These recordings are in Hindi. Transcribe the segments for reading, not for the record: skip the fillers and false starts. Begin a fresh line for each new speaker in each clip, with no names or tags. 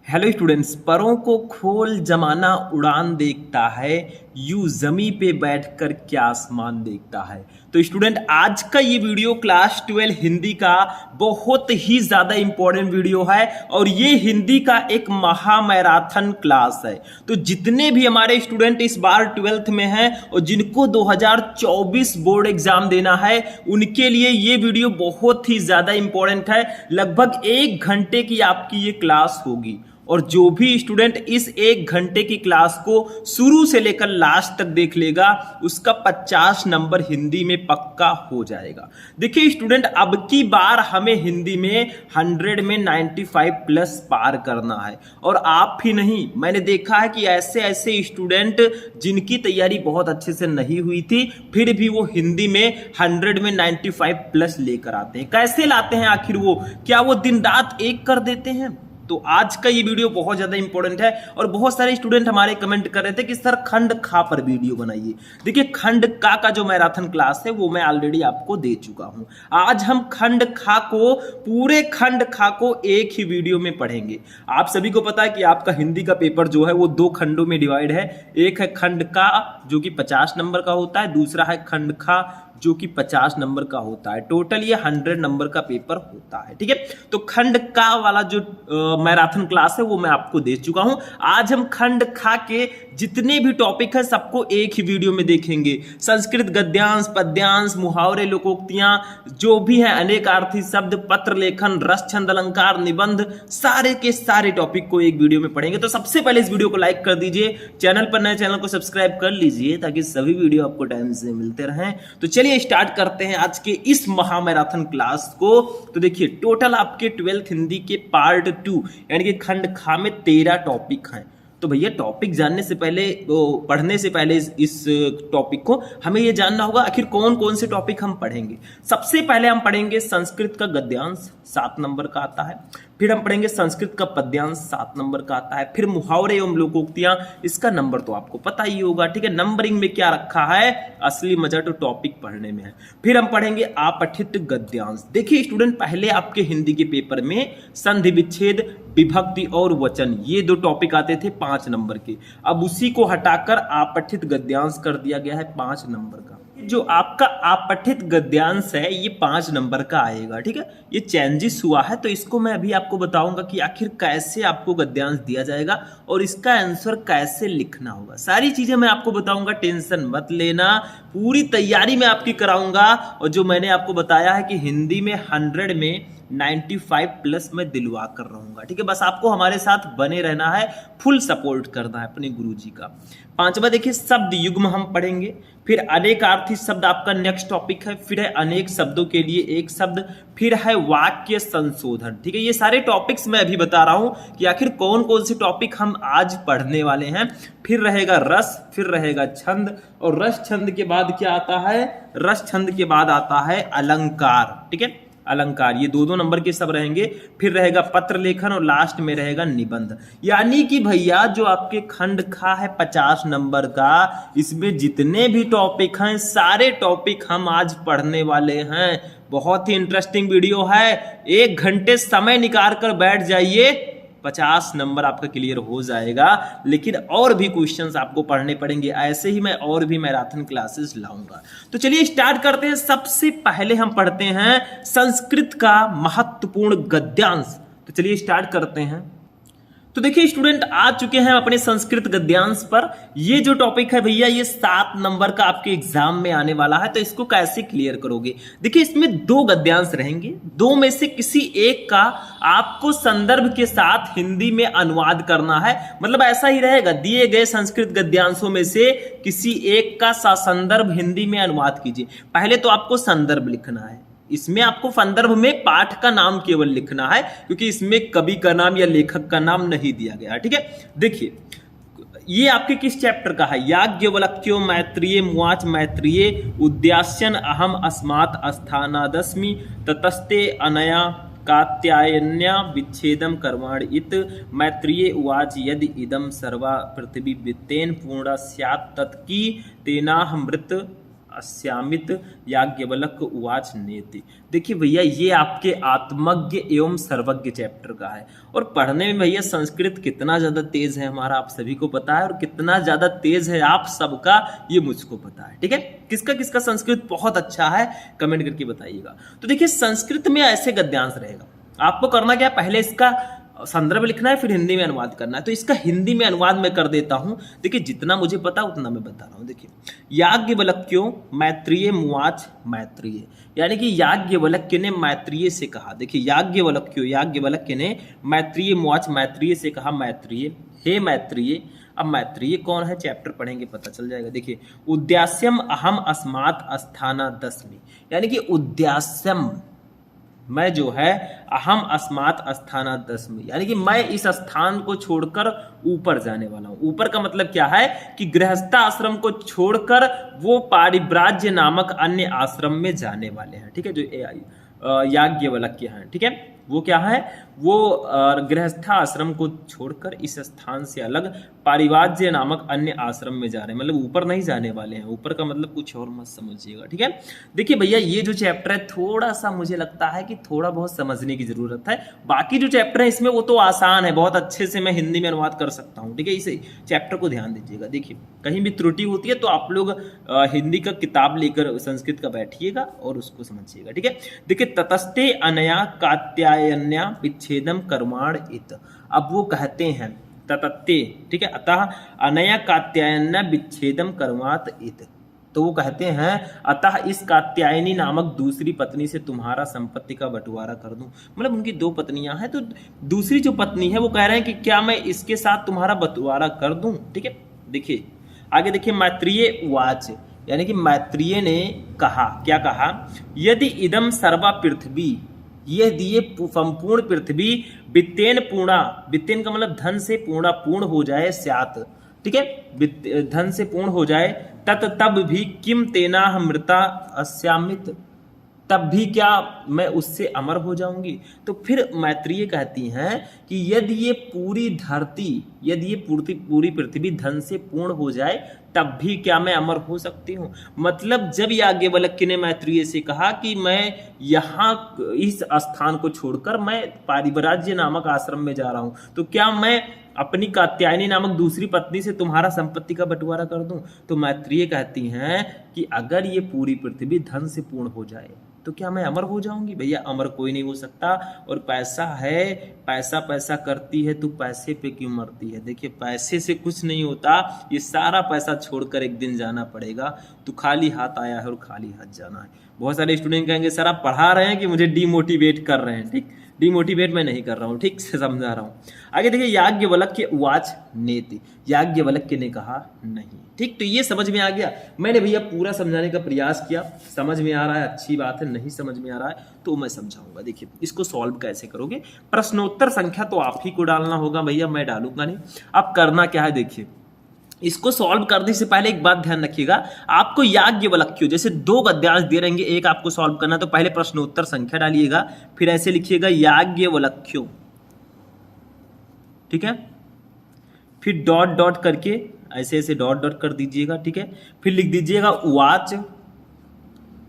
हेलो स्टूडेंट्स, परों को खोल जमाना उड़ान देखता है, यूं जमी पे बैठकर क्या आसमान देखता है। तो स्टूडेंट, आज का ये वीडियो क्लास 12 हिंदी का बहुत ही ज़्यादा इंपॉर्टेंट वीडियो है और ये हिंदी का एक महा मैराथन क्लास है। तो जितने भी हमारे स्टूडेंट इस बार 12th में हैं और जिनको 2024 बोर्ड एग्जाम देना है, उनके लिए ये वीडियो बहुत ही ज़्यादा इंपॉर्टेंट है। लगभग 1 घंटे की आपकी ये क्लास होगी और जो भी स्टूडेंट इस 1 घंटे की क्लास को शुरू से लेकर लास्ट तक देख लेगा, उसका 50 नंबर हिंदी में पक्का हो जाएगा। देखिए स्टूडेंट, अब की बार हमें हिंदी में 100 में 95 प्लस पार करना है। और आप ही नहीं, मैंने देखा है कि ऐसे ऐसे स्टूडेंट जिनकी तैयारी बहुत अच्छे से नहीं हुई थी, फिर भी वो हिंदी में 100 में 95 प्लस लेकर आते हैं। कैसे लाते हैं आखिर वो? क्या वो दिन रात एक कर देते हैं? तो आज का ये वीडियो बहुत ज़्यादा इंपॉर्टेंट है और बहुत सारे स्टूडेंट हमारे कमेंट कर रहे थे कि सर खंड खा पर वीडियो बनाइए। देखिए, खंड का जो मैराथन क्लास है वो मैं ऑलरेडी आपको दे चुका हूं। आज हम खंड खा को, पूरे खंड खा को एक ही वीडियो में पढ़ेंगे। आप सभी को पता है कि आपका हिंदी का पेपर जो है वो 2 खंडों में डिवाइड है। एक है खंड का जो कि 50 नंबर का होता है, दूसरा है खंड खा जो कि 50 नंबर का होता है। टोटल ये 100 नंबर का पेपर होता है। ठीक है, तो खंड का वाला जो मैराथन क्लास है वो मैं आपको दे चुका हूं। आज हम खंड खा के जितने भी टॉपिक है सबको एक ही वीडियो में देखेंगे। संस्कृत गद्यांश, पद्यांश, मुहावरे, लोकोक्तियां, जो भी है, अनेकार्थी शब्द, पत्र लेखन, रस, छंद, अलंकार, निबंध, सारे के सारे टॉपिक को एक वीडियो में पढ़ेंगे। तो सबसे पहले इस वीडियो को लाइक कर दीजिए, चैनल पर नए चैनल को सब्सक्राइब कर लीजिए ताकि सभी वीडियो आपको टाइम से मिलते रहें। तो चलिए स्टार्ट करते हैं आज के इस महा मैराथन क्लास को। तो देखिए, टोटल आपके 12th हिंदी के पार्ट 2 यानी कि खंड खा में 13 टॉपिक हैं। तो भैया, टॉपिक जानने से पहले, पढ़ने से पहले इस टॉपिक को हमें यह जानना होगा आखिर कौन कौन से टॉपिक हम पढ़ेंगे। सबसे पहले हम पढ़ेंगे संस्कृत का गद्यांश, 7 नंबर का आता है। फिर हम पढ़ेंगे संस्कृत का पद्यांश, 7 नंबर का आता है। फिर मुहावरे एवं लोकोक्तियां, इसका नंबर तो आपको पता ही होगा। ठीक है, नंबरिंग में क्या रखा है, असली मजा तो टॉपिक पढ़ने में है। फिर हम पढ़ेंगे अपठित गद्यांश। देखिए स्टूडेंट, पहले आपके हिंदी के पेपर में संधि विच्छेद, विभक्ति और वचन, ये 2 टॉपिक आते थे 5 नंबर के। अब उसी को हटाकर अपठित गद्यांश कर दिया गया है 5 नंबर का। जो आपका अपठित गद्यांश है ये 5 नंबर का आएगा। ठीक है, ये चेंजेस हुआ है, तो इसको मैं अभी आपको बताऊंगा कि आखिर कैसे आपको गद्यांश दिया जाएगा और इसका आंसर कैसे लिखना होगा। सारी चीजें मैं आपको बताऊंगा, टेंशन मत लेना, पूरी तैयारी मैं आपकी कराऊंगा। और जो मैंने आपको बताया है कि हिंदी में 100 में 95 प्लस मैं दिलवा कर रहूंगा। ठीक है, बस आपको हमारे साथ बने रहना है, फुल सपोर्ट करना है अपने गुरुजी का। 5वां देखिए, शब्द युग्म हम पढ़ेंगे। फिर अनेकार्थी शब्द आपका नेक्स्ट टॉपिक है। फिर है अनेक शब्दों के लिए एक शब्द। फिर है वाक्य संशोधन। ठीक है, ये सारे टॉपिक्स मैं अभी बता रहा हूं कि आखिर कौन कौन से टॉपिक हम आज पढ़ने वाले हैं। फिर रहेगा रस, फिर रहेगा छंद, और रस छंद के बाद क्या आता है, रस छंद के बाद आता है अलंकार। ठीक है, अलंकार, ये 2-2 नंबर के सब रहेंगे। फिर रहेगा पत्र लेखन और लास्ट में रहेगा निबंध। यानी कि भैया, जो आपके खंड खा है 50 नंबर का, इसमें जितने भी टॉपिक हैं सारे टॉपिक हम आज पढ़ने वाले हैं। बहुत ही इंटरेस्टिंग वीडियो है। 1 घंटे समय निकाल कर बैठ जाइए, 50 नंबर आपका क्लियर हो जाएगा। लेकिन और भी क्वेश्चंस आपको पढ़ने पड़ेंगे, ऐसे ही मैं और भी मैराथन क्लासेस लाऊंगा। तो चलिए स्टार्ट करते हैं। सबसे पहले हम पढ़ते हैं संस्कृत का महत्वपूर्ण गद्यांश। तो चलिए स्टार्ट करते हैं। तो देखिए स्टूडेंट, आ चुके हैं अपने संस्कृत गद्यांश पर। ये जो टॉपिक है भैया, ये 7 नंबर का आपके एग्जाम में आने वाला है। तो इसको कैसे क्लियर करोगे? देखिए, इसमें 2 गद्यांश रहेंगे, 2 में से किसी एक का आपको संदर्भ के साथ हिंदी में अनुवाद करना है। मतलब ऐसा ही रहेगा, दिए गए संस्कृत गद्यांशों में से किसी एक का संदर्भ हिंदी में अनुवाद कीजिए। पहले तो आपको संदर्भ लिखना है। इसमें आपको संदर्भ में पाठ का नाम केवल लिखना है, क्योंकि इसमें कवि का नाम या लेखक का नाम नहीं दिया गया। ठीक है, देखिए ये आपके किस चैप्टर का है? याज्ञवल्क्यो मैत्रेय मुवाच मैत्रेय उद्यास्यन अहम अस्मात् स्थानादस्मि ततस्ते अनया कात्यायन्या विच्छेदम कर्माण इत मैत्रेय उवाच यदि इदम सर्वा पृथ्वी वित्तेन पूर्णा स्यात् तत्की तेनाह मृत अस्यामित याज्ञवल्क्य उवाच नेति। देखिए भैया ये आपके आत्मज्ञ एवं सर्वज्ञ चैप्टर का है, और पढ़ने में भैया संस्कृत कितना ज़्यादा तेज है हमारा आप सभी को पता है, और कितना ज़्यादा तेज है आप सबका ये मुझको पता है। ठीक है, किसका किसका संस्कृत बहुत अच्छा है कमेंट करके बताइएगा। तो देखिए संस्कृत में ऐसे गद्यांश रहेगा, आपको करना क्या, पहले इसका संदर्भ लिखना है, फिर हिंदी में अनुवाद करना है। तो इसका हिंदी में अनुवाद मैं कर देता हूं। देखिए जितना मुझे पता उतना मैं बता रहा हूं। देखिए याज्ञवल्क्यो मैत्रेय मुवाच मैत्रेय, यानी कि याज्ञवल्क्य ने मैत्रेय से कहा। देखिए याज्ञवल्क्य ने मैत्रेय मुवाच मैत्रेय से कहा, मैत्रेय हे मैत्रेय। अब मैत्रेय कौन है चैप्टर पढ़ेंगे पता चल जाएगा। देखिए उद्यास्यम अहम अस्मात् अस्थाना दस्मी, यानी कि उद्यास्यम मैं जो है अहम अस्मात् अस्थाना दस्मी, यानी कि मैं इस स्थान को छोड़कर ऊपर जाने वाला हूं। ऊपर का मतलब क्या है कि गृहस्थ आश्रम को छोड़कर वो पारिव्राज्य नामक अन्य आश्रम में जाने वाले हैं। ठीक है, जो याज्ञवल्क्य हैं, ठीक है, वो क्या है, वो गृहस्थ आश्रम को छोड़कर इस स्थान से अलग पारिव्राज्य नामक अन्य आश्रम में जा रहे हैं, मतलब ऊपर नहीं जाने वाले हैं। ऊपर का मतलब कुछ और मत समझिएगा। ठीक है, देखिए भैया ये जो चैप्टर है थोड़ा सा मुझे लगता है कि थोड़ा बहुत समझने की जरूरत है। बाकी जो चैप्टर है इसमें वो तो आसान है, बहुत अच्छे से मैं हिंदी में अनुवाद कर सकता हूँ। ठीक है, इस चैप्टर को ध्यान दीजिएगा। देखिए कहीं भी त्रुटि होती है तो आप लोग हिंदी का किताब लेकर संस्कृत का बैठिएगा और उसको समझिएगा। ठीक है, देखिए ततस्ते अनया कात्यायन्या विच्छेदम कर्माण इत। अब वो कहते हैं ततत्ते, ठीक है, अतः अनया कात्यायन्या विच्छेदम कर्मात इत, तो वो कहते हैं अतः इस कात्यायनी नामक दूसरी पत्नी से तुम्हारा संपत्ति का बंटवारा कर दूं। मतलब उनकी दो पत्नियां हैं, तो दूसरी जो पत्नी है वो कह रहे हैं कि क्या मैं इसके साथ तुम्हारा बंटवारा कर दूं। ठीक है, देखिए आगे देखिए मैत्रेय उवाच, यानी कि मैत्रेय ने कहा, क्या कहा, यदि इदम सर्वा पृथ्वी, यदि ये संपूर्ण पृथ्वी वित्तेन पूर्णा, वित्तेन का मतलब धन से पूर्ण हो जाए, स्यात, ठीक है, धन से पूर्ण हो जाए, तत तब भी किम तेना मृता अस्यामित, तब भी क्या मैं उससे अमर हो जाऊंगी। तो फिर मैत्रेय कहती हैं कि यदि ये पूरी धरती, यदि ये पूरी पृथ्वी धन से पूर्ण हो जाए तब भी क्या मैं अमर हो सकती हूँ। मतलब जब याज्ञवल्क्य ने मैत्रेय से कहा कि मैं यहाँ इस स्थान को छोड़कर मैं पारिव्राज्य नामक आश्रम में जा रहा हूँ, तो क्या मैं अपनी कात्यायनी नामक दूसरी पत्नी से तुम्हारा संपत्ति का बंटवारा कर दूं। तो मैत्रेय कहती हैं कि अगर ये पूरी पृथ्वी धन से पूर्ण हो जाए तो क्या मैं अमर हो जाऊंगी। भैया अमर कोई नहीं हो सकता, और पैसा है, पैसा पैसा करती है तो पैसे पे क्यों मरती है। देखिए पैसे से कुछ नहीं होता, ये सारा पैसा छोड़कर एक दिन जाना पड़ेगा। तो खाली हाथ आया है और खाली हाथ जाना है। बहुत सारे स्टूडेंट कहेंगे सर आप पढ़ा रहे हैं कि मुझे डिमोटिवेट कर रहे हैं। ठीक, डिमोटिवेट मैं नहीं कर रहा हूँ, ठीक से समझा रहा हूँ। आगे देखिए याज्ञवल्क्य उवाच नेति, याज्ञवल्क्य ने कहा नहीं। ठीक, तो ये समझ में आ गया। मैंने भैया पूरा समझाने का प्रयास किया, समझ में आ रहा है अच्छी बात है, नहीं समझ में आ रहा है तो मैं समझाऊंगा। देखिए इसको सॉल्व कैसे करोगे, प्रश्नोत्तर संख्या तो आप ही को डालना होगा भैया, मैं डालूंगा नहीं। अब करना क्या है, देखिए इसको सॉल्व करने से पहले एक बात ध्यान रखिएगा, आपको याज्ञवल्क्य जैसे दो गद्यांश दे रहेंगे, एक आपको सॉल्व करना, तो पहले प्रश्नोत्तर संख्या डालिएगा, फिर ऐसे लिखिएगा याज्ञवल्क्यो, ठीक है, फिर डॉट डॉट करके ऐसे ऐसे डॉट डॉट कर दीजिएगा, ठीक है, फिर लिख दीजिएगा उवाच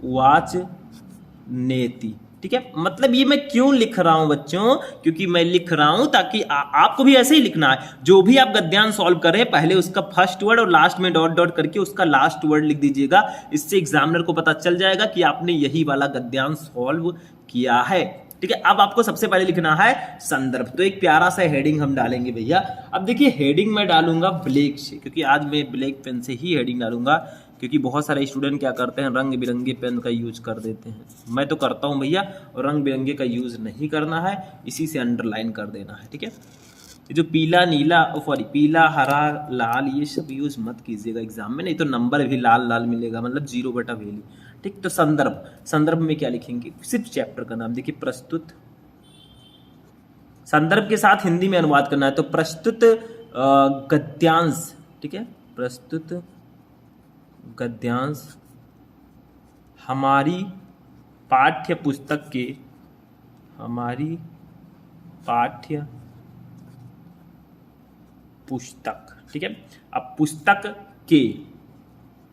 उवाच नेति। ठीक है, मतलब ये मैं क्यों लिख रहा हूं बच्चों, क्योंकि मैं लिख रहा हूं ताकि आपको भी ऐसे ही लिखना है। जो भी आप गद्यांश सॉल्व करें पहले उसका फर्स्ट वर्ड और लास्ट में डॉट डॉट करके उसका लास्ट वर्ड लिख दीजिएगा। इससे एग्जामिनर को पता चल जाएगा कि आपने यही वाला गद्यांश सॉल्व किया है। ठीक है, अब आपको सबसे पहले लिखना है संदर्भ, तो एक प्यारा सा हेडिंग हम डालेंगे भैया। अब देखिए हेडिंग मैं डालूंगा ब्लैक से, क्योंकि आज मैं ब्लैक पेन से ही हेडिंग डालूंगा, क्योंकि बहुत सारे स्टूडेंट क्या करते हैं रंग बिरंगे पेन का यूज कर देते हैं। मैं तो करता हूं भैया, और रंग बिरंगे का यूज नहीं करना है, इसी से अंडरलाइन कर देना है। ठीक है, जो पीला नीला सॉरी पीला हरा लाल ये सब यूज मत कीजिएगा एग्जाम में, नहीं तो नंबर भी लाल लाल मिलेगा, मतलब 0 बटा वैल्यू। ठीक, तो संदर्भ, संदर्भ में क्या लिखेंगे, सिर्फ चैप्टर का नाम देखिए प्रस्तुत, संदर्भ के साथ हिंदी में अनुवाद करना है, तो प्रस्तुत गद्यांश, ठीक है, प्रस्तुत गद्यांश हमारी पाठ्य पुस्तक के, हमारी पाठ्य पुस्तक, ठीक है, अब पुस्तक के,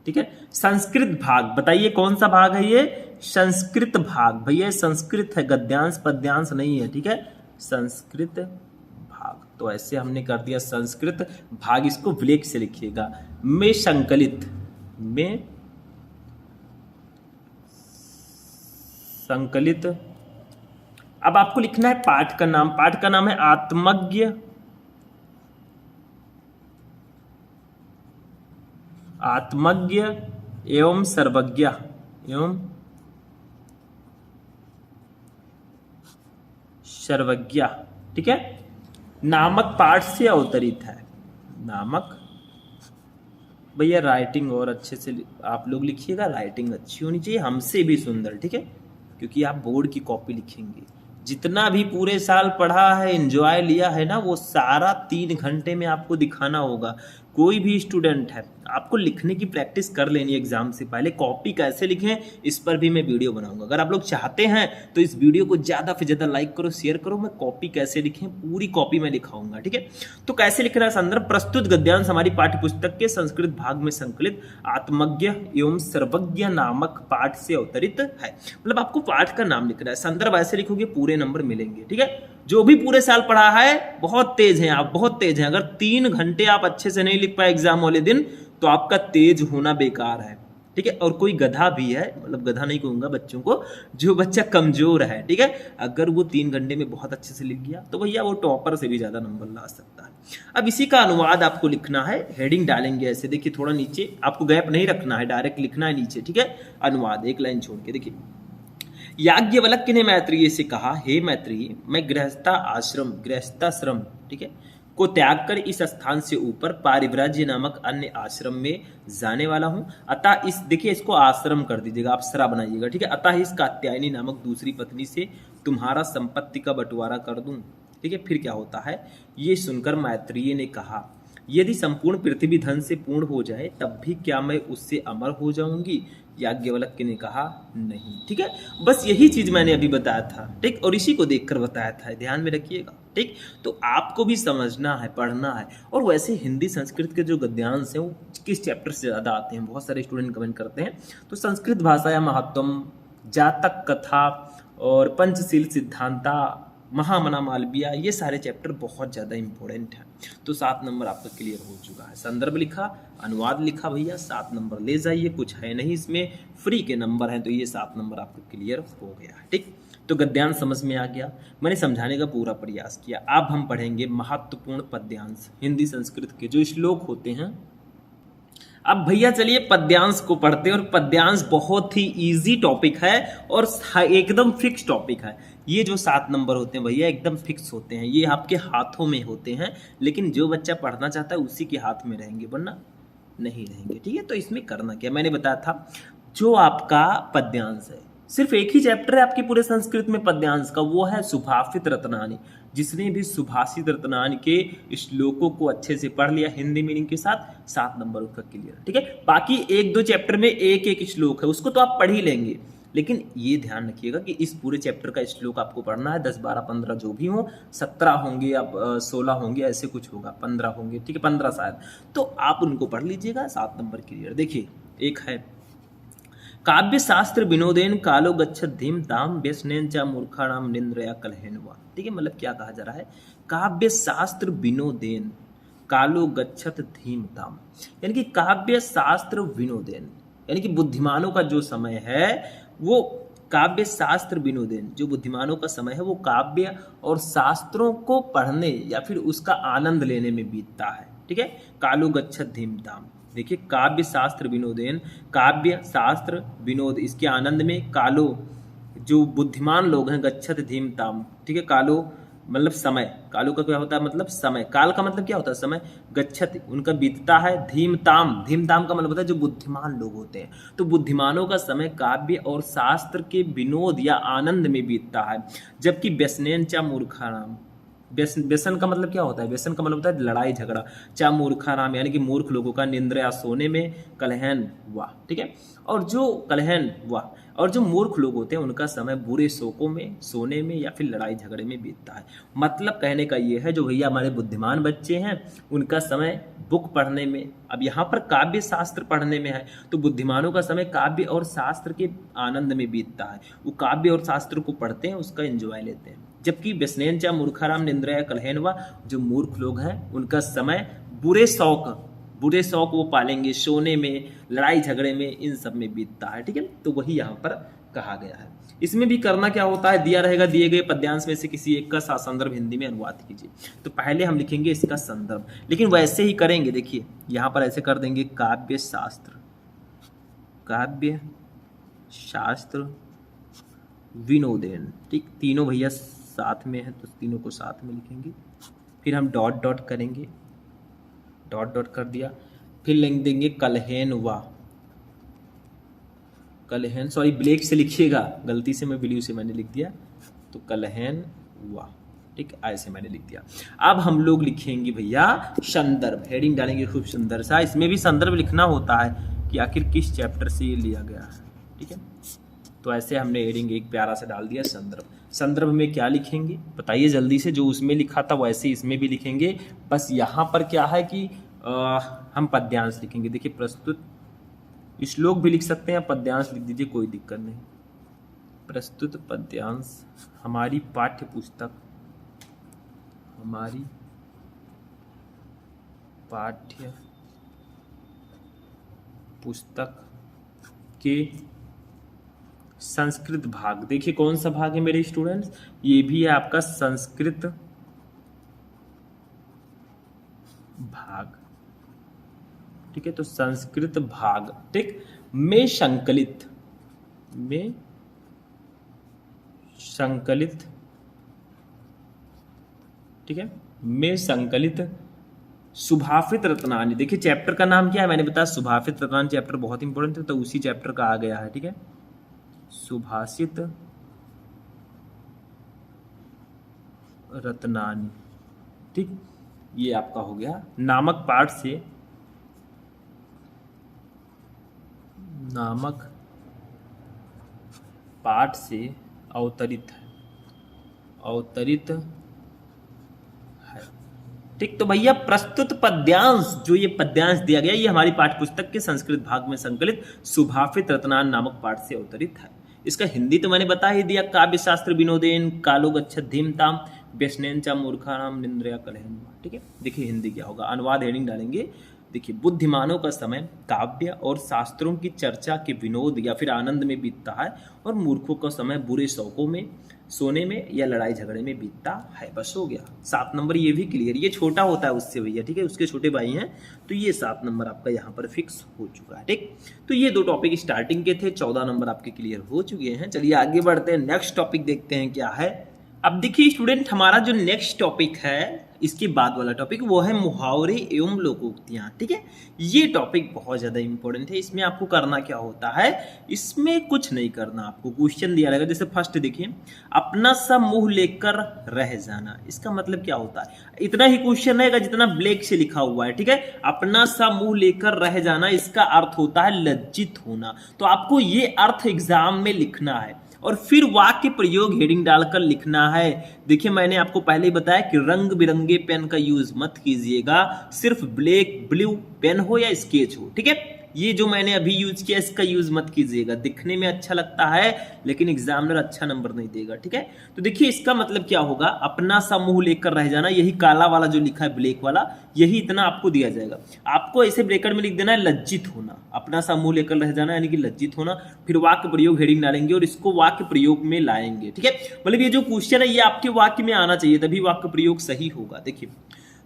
ठीक है। संस्कृत भाग, बताइए कौन सा भाग है ये? संस्कृत भाग। भैया संस्कृत है, गद्यांश पद्यांश नहीं है, ठीक है। संस्कृत भाग, तो ऐसे हमने कर दिया संस्कृत भाग, इसको विलेख से लिखिएगा। में संकलित, में संकलित। अब आपको लिखना है पाठ का नाम। पाठ का नाम है आत्मज्ञ, आत्मज्ञ एवं सर्वज्ञ, एवं सर्वज्ञ, ठीक है। नामक पाठ से अवतरित है। नामक, भैया राइटिंग और अच्छे से आप लोग लिखिएगा, राइटिंग अच्छी होनी चाहिए, हमसे भी सुंदर, ठीक है, क्योंकि आप बोर्ड की कॉपी लिखेंगे। जितना भी पूरे साल पढ़ा है, एंजॉय लिया है ना, वो सारा 3 घंटे में आपको दिखाना होगा। कोई भी स्टूडेंट है, आपको लिखने की प्रैक्टिस कर लेनी है एग्जाम से पहले। कॉपी कैसे लिखें इस पर भी मैं वीडियो बनाऊंगा। अगर आप लोग चाहते हैं तो इस वीडियो को ज़्यादा से ज़्यादा लाइक करो, शेयर करो। मैं कॉपी कैसे लिखें पूरी कॉपी में लिखाऊंगा, ठीक है। तो कैसे लिखना है संदर्भ? प्रस्तुत गद्यांश हमारी पाठ्य पुस्तक के संस्कृत भाग में संकलित आत्मज्ञ एवं सर्वज्ञ नामक पाठ से अवतरित है। मतलब आपको पाठ का नाम लिखना है। संदर्भ ऐसे लिखोगे पूरे नंबर मिलेंगे, ठीक है। जो भी पूरे साल पढ़ा है, बहुत तेज हैं आप, बहुत तेज हैं। अगर 3 घंटे आप अच्छे से नहीं लिख पाए एग्जाम वाले दिन, तो आपका तेज होना बेकार है, ठीक है। और कोई गधा भी है, मतलब गधा नहीं कहूंगा बच्चों को, जो बच्चा कमजोर है, ठीक है, अगर वो 3 घंटे में बहुत अच्छे से लिख गया तो भैया वो टॉपर से भी ज्यादा नंबर ला सकता है। अब इसी का अनुवाद आपको लिखना है। हेडिंग डालेंगे ऐसे, देखिए थोड़ा नीचे, आपको गैप नहीं रखना है, डायरेक्ट लिखना है नीचे, ठीक है। अनुवाद एक लाइन छोड़ के देखिए। याज्ञवल्क्य ने मैत्रेय से कहा, हे मैत्रेय, मैं गृहस्थाश्रम, ठीक है, को त्याग कर इस स्थान से ऊपर पारिव्राज्य नामक अन्य आश्रम में जाने वाला हूं। अतः इस, देखिए इसको आश्रम कर दीजिएगा, आप सरा बनाइएगा, ठीक है। अतः इस कात्यायनी नामक दूसरी पत्नी से तुम्हारा संपत्ति का बंटवारा कर दूं, ठीक है। फिर क्या होता है, ये सुनकर मैत्रेय ने कहा, यदि संपूर्ण पृथ्वी धन से पूर्ण हो जाए तब भी क्या मैं उससे अमर हो जाऊंगी? याज्ञवल्क्य ने कहा, नहीं, ठीक है। बस यही चीज मैंने अभी बताया था, ठीक, और इसी को देखकर बताया था, ध्यान में रखिएगा, ठीक। तो आपको भी समझना है, पढ़ना है। और वैसे हिंदी संस्कृत के जो गद्यांश हैं वो किस चैप्टर से ज्यादा आते हैं, बहुत सारे स्टूडेंट कमेंट करते हैं। तो संस्कृत भाषा या महत्वम, जातक कथा और पंचशील सिद्धांता, महामना मालविया, ये सारे चैप्टर बहुत ज़्यादा इंपॉर्टेंट हैं। तो 7 नंबर आपका क्लियर हो चुका है। संदर्भ लिखा, अनुवाद लिखा, भैया 7 नंबर ले जाइए, कुछ है नहीं इसमें, फ्री के नंबर हैं, तो ये 7 नंबर आपका क्लियर हो गया है, ठीक। तो गद्यांश समझ में आ गया, मैंने समझाने का पूरा प्रयास किया। अब हम पढ़ेंगे महत्वपूर्ण पद्यांश, हिंदी संस्कृत के जो श्लोक होते हैं। अब भैया चलिए पद्यांश को पढ़ते हैं। और पद्यांश बहुत ही इजी टॉपिक है और एकदम फिक्स टॉपिक है। ये जो 7 नंबर होते हैं भैया एकदम फिक्स होते हैं, ये आपके हाथों में होते हैं, लेकिन जो बच्चा पढ़ना चाहता है उसी के हाथ में रहेंगे, वरना नहीं रहेंगे, ठीक है। तो इसमें करना क्या, मैंने बताया था, जो आपका पद्यांश है, सिर्फ एक ही चैप्टर है आपकी पूरे संस्कृत में पद्यांश का, वो है सुभाषित रत्नानी। जिसने भी सुभाषित रत्नानी के श्लोकों को अच्छे से पढ़ लिया हिंदी मीनिंग के साथ, 7 नंबर उसका क्लियर, ठीक है। बाकी 1-2 चैप्टर में एक एक श्लोक है, उसको तो आप पढ़ ही लेंगे, लेकिन ये ध्यान रखिएगा कि इस पूरे चैप्टर का श्लोक आपको पढ़ना है। 10, 12, 15 जो भी हो, 17 होंगे या 16 होंगे, ऐसे कुछ होगा, 15 होंगे, ठीक है, 15 शायद, तो आप उनको पढ़ लीजिएगा, 7 नंबर क्लियर। देखिए एक है, काव्य शास्त्र विनोदेन कालो गच्छत धीम ताम व्यसनेन च मूर्खाणाम निंद्रया कलहेनवा, ठीक है। मतलब क्या कहा जा रहा है, काव्य शास्त्र विनोदेन कालो गच्छत धीम ताम, यानी कि काव्य शास्त्र विनोदेन, यानी कि बुद्धिमानों का जो समय है वो काव्य शास्त्र विनोदेन, जो बुद्धिमानों का समय है वो काव्य और शास्त्रों को पढ़ने या फिर उसका आनंद लेने में बीतता है, ठीक है। कालो गच्छत धीम ताम, देखिए काव्य शास्त्र विनोदेन, काव्य शास्त्र विनोद, इसके आनंद में कालो, जो बुद्धिमान लोग हैं, गच्छत धीम ताम, ठीक है। कालो मतलब समय, कालो का क्या होता है मतलब समय, काल का मतलब क्या होता है समय, गच्छत उनका बीतता है, धीम ताम, धीम ताम का मतलब होता है जो बुद्धिमान लोग होते हैं। तो बुद्धिमानों का समय काव्य और शास्त्र के विनोद या आनंद में बीतता है, जबकि व्यसनेन चा मूर्खाणाम, व्यसन का मतलब क्या होता है, व्यसन का मतलब होता है लड़ाई झगड़ा, चा मूर्खाणाम यानी कि मूर्ख लोगों का, निंद्रा या सोने में, कलहन हुआ, ठीक है। और जो कलहन हुआ, और जो मूर्ख लोग होते हैं उनका समय बुरे शौकों में, सोने में या फिर लड़ाई झगड़े में बीतता है। मतलब कहने का ये है, जो भैया हमारे बुद्धिमान बच्चे हैं उनका समय बुक पढ़ने में, अब यहाँ पर काव्य शास्त्र पढ़ने में है, तो बुद्धिमानों का समय काव्य और शास्त्र के आनंद में बीतता है। वो काव्य और शास्त्र को पढ़ते हैं, उसका एंजॉय लेते हैं। जबकि व्यसनेन मूर्खाराम निंद्रया कलहेनवा, जो मूर्ख लोग हैं उनका समय बुरे शौक वो पालेंगे, सोने में, लड़ाई झगड़े में, इन सब में बीतता है। ठीक है, तो वही यहाँ पर कहा गया है। इसमें भी करना क्या होता है, दिया रहेगा, दिए गए पद्यांश में से किसी एक का संदर्भ हिंदी में अनुवाद कीजिए। तो पहले हम लिखेंगे इसका संदर्भ, लेकिन वैसे ही करेंगे। देखिए यहाँ पर ऐसे कर देंगे, काव्य शास्त्र विनोदेन। ठीक, तीनों भैया साथ में है तो तीनों को साथ में लिखेंगे। फिर हम डॉट डॉट करेंगे, डॉट डॉट कर दिया। फिर लिख देंगे कलहेन, सॉरी ब्लैक से लिखिएगा, गलती से मैं ब्लू से मैंने लिख दिया, तो कलहेन वा। ठीक, ऐसे मैंने लिख दिया। अब हम लोग लिखेंगे भैया संदर्भ, हेडिंग डालेंगे खूब सुंदर सा। इसमें भी संदर्भ लिखना होता है कि आखिर किस चैप्टर से ये लिया गया है। ठीक है, तो ऐसे हमने हेडिंग एक प्यारा सा डाल दिया संदर्भ। संदर्भ में क्या लिखेंगे बताइए जल्दी से, जो उसमें लिखा था वैसे इसमें भी लिखेंगे। बस यहाँ पर क्या है कि हम पद्यांश लिखेंगे। देखिए प्रस्तुत, श्लोक भी लिख सकते हैं, पद्यांश लिख दीजिए, कोई दिक्कत नहीं। प्रस्तुत पद्यांश हमारी पाठ्य पुस्तक के संस्कृत भाग। देखिए कौन सा भाग है मेरे स्टूडेंट्स, ये भी है आपका संस्कृत भाग। ठीक है, तो संस्कृत भाग, ठीक, में संकलित ठीक है, में संकलित सुभाषित रत्नानि। देखिए चैप्टर का नाम क्या है, मैंने बताया सुभाषित रत्नानि, चैप्टर बहुत इंपॉर्टेंट है, तो उसी चैप्टर का आ गया है। ठीक है, सुभाषित रत्नानि। ठीक, ये आपका हो गया नामक पाठ से अवतरित है। ठीक, तो भैया प्रस्तुत पद्यांश, जो ये पद्यांश दिया गया, ये हमारी पाठ्य पुस्तक के संस्कृत भाग में संकलित सुभाषित रत्नानि नामक पाठ से अवतरित है। इसका हिंदी तो मैंने बता ही दिया, काव्य शास्त्र विनोदेन कालो गच्छत धीमताम व्यसनेन च मूर्खाणाम निंद्रया कलहेनवा। ठीक है, देखिए हिंदी क्या होगा, अनुवाद हेडिंग डालेंगे। देखिए बुद्धिमानों का समय काव्य और शास्त्रों की चर्चा के विनोद या फिर आनंद में बीतता है, और मूर्खों का समय बुरे शौकों में, सोने में या लड़ाई झगड़े में बीतता है। बस हो गया 7 नंबर, ये भी क्लियर। ये छोटा होता है उससे भैया, ठीक है, उसके छोटे भाई हैं, तो ये 7 नंबर आपका यहाँ पर फिक्स हो चुका है। ठीक, तो ये 2 टॉपिक स्टार्टिंग के थे, 14 नंबर आपके क्लियर हो चुके हैं। चलिए आगे बढ़ते हैं, नेक्स्ट टॉपिक देखते हैं क्या है। अब देखिए स्टूडेंट, हमारा जो नेक्स्ट टॉपिक है, इसके बाद वाला टॉपिक, वो है मुहावरे एवं लोकोक्तियां। ठीक है, ये टॉपिक बहुत ज्यादा इंपॉर्टेंट है। इसमें आपको करना क्या होता है, इसमें कुछ नहीं करना, आपको क्वेश्चन दिया रहेगा। जैसे फर्स्ट देखिए, अपना सा मुंह लेकर रह जाना, इसका मतलब क्या होता है, इतना ही क्वेश्चन रहेगा जितना ब्लैक से लिखा हुआ है। ठीक है, अपना सा मुंह लेकर रह जाना, इसका अर्थ होता है लज्जित होना। तो आपको ये अर्थ एग्जाम में लिखना है, और फिर वाक्य प्रयोग हेडिंग डालकर लिखना है। देखिए मैंने आपको पहले ही बताया कि रंग बिरंगे पेन का यूज मत कीजिएगा, सिर्फ ब्लैक ब्लू पेन हो या स्केच हो। ठीक है, ये जो मैंने अभी यूज किया इसका यूज मत कीजिएगा, दिखने में अच्छा लगता है लेकिन एग्जामिनर अच्छा नंबर नहीं देगा। ठीक है, तो देखिए इसका मतलब क्या होगा, अपना सा मुंह लेकर रह जाना, यही काला वाला जो लिखा है ब्लैक वाला, यही इतना आपको दिया जाएगा। आपको ऐसे ब्रैकेट में लिख देना है लज्जित होना, अपना सा मुंह लेकर रह जाना यानी कि लज्जित होना, फिर वाक्य प्रयोग हेडिंग डालेंगे और इसको वाक्य प्रयोग में लाएंगे। ठीक है, मतलब ये जो क्वेश्चन है ये आपके वाक्य में आना चाहिए, तभी वाक्य प्रयोग सही होगा। देखिए,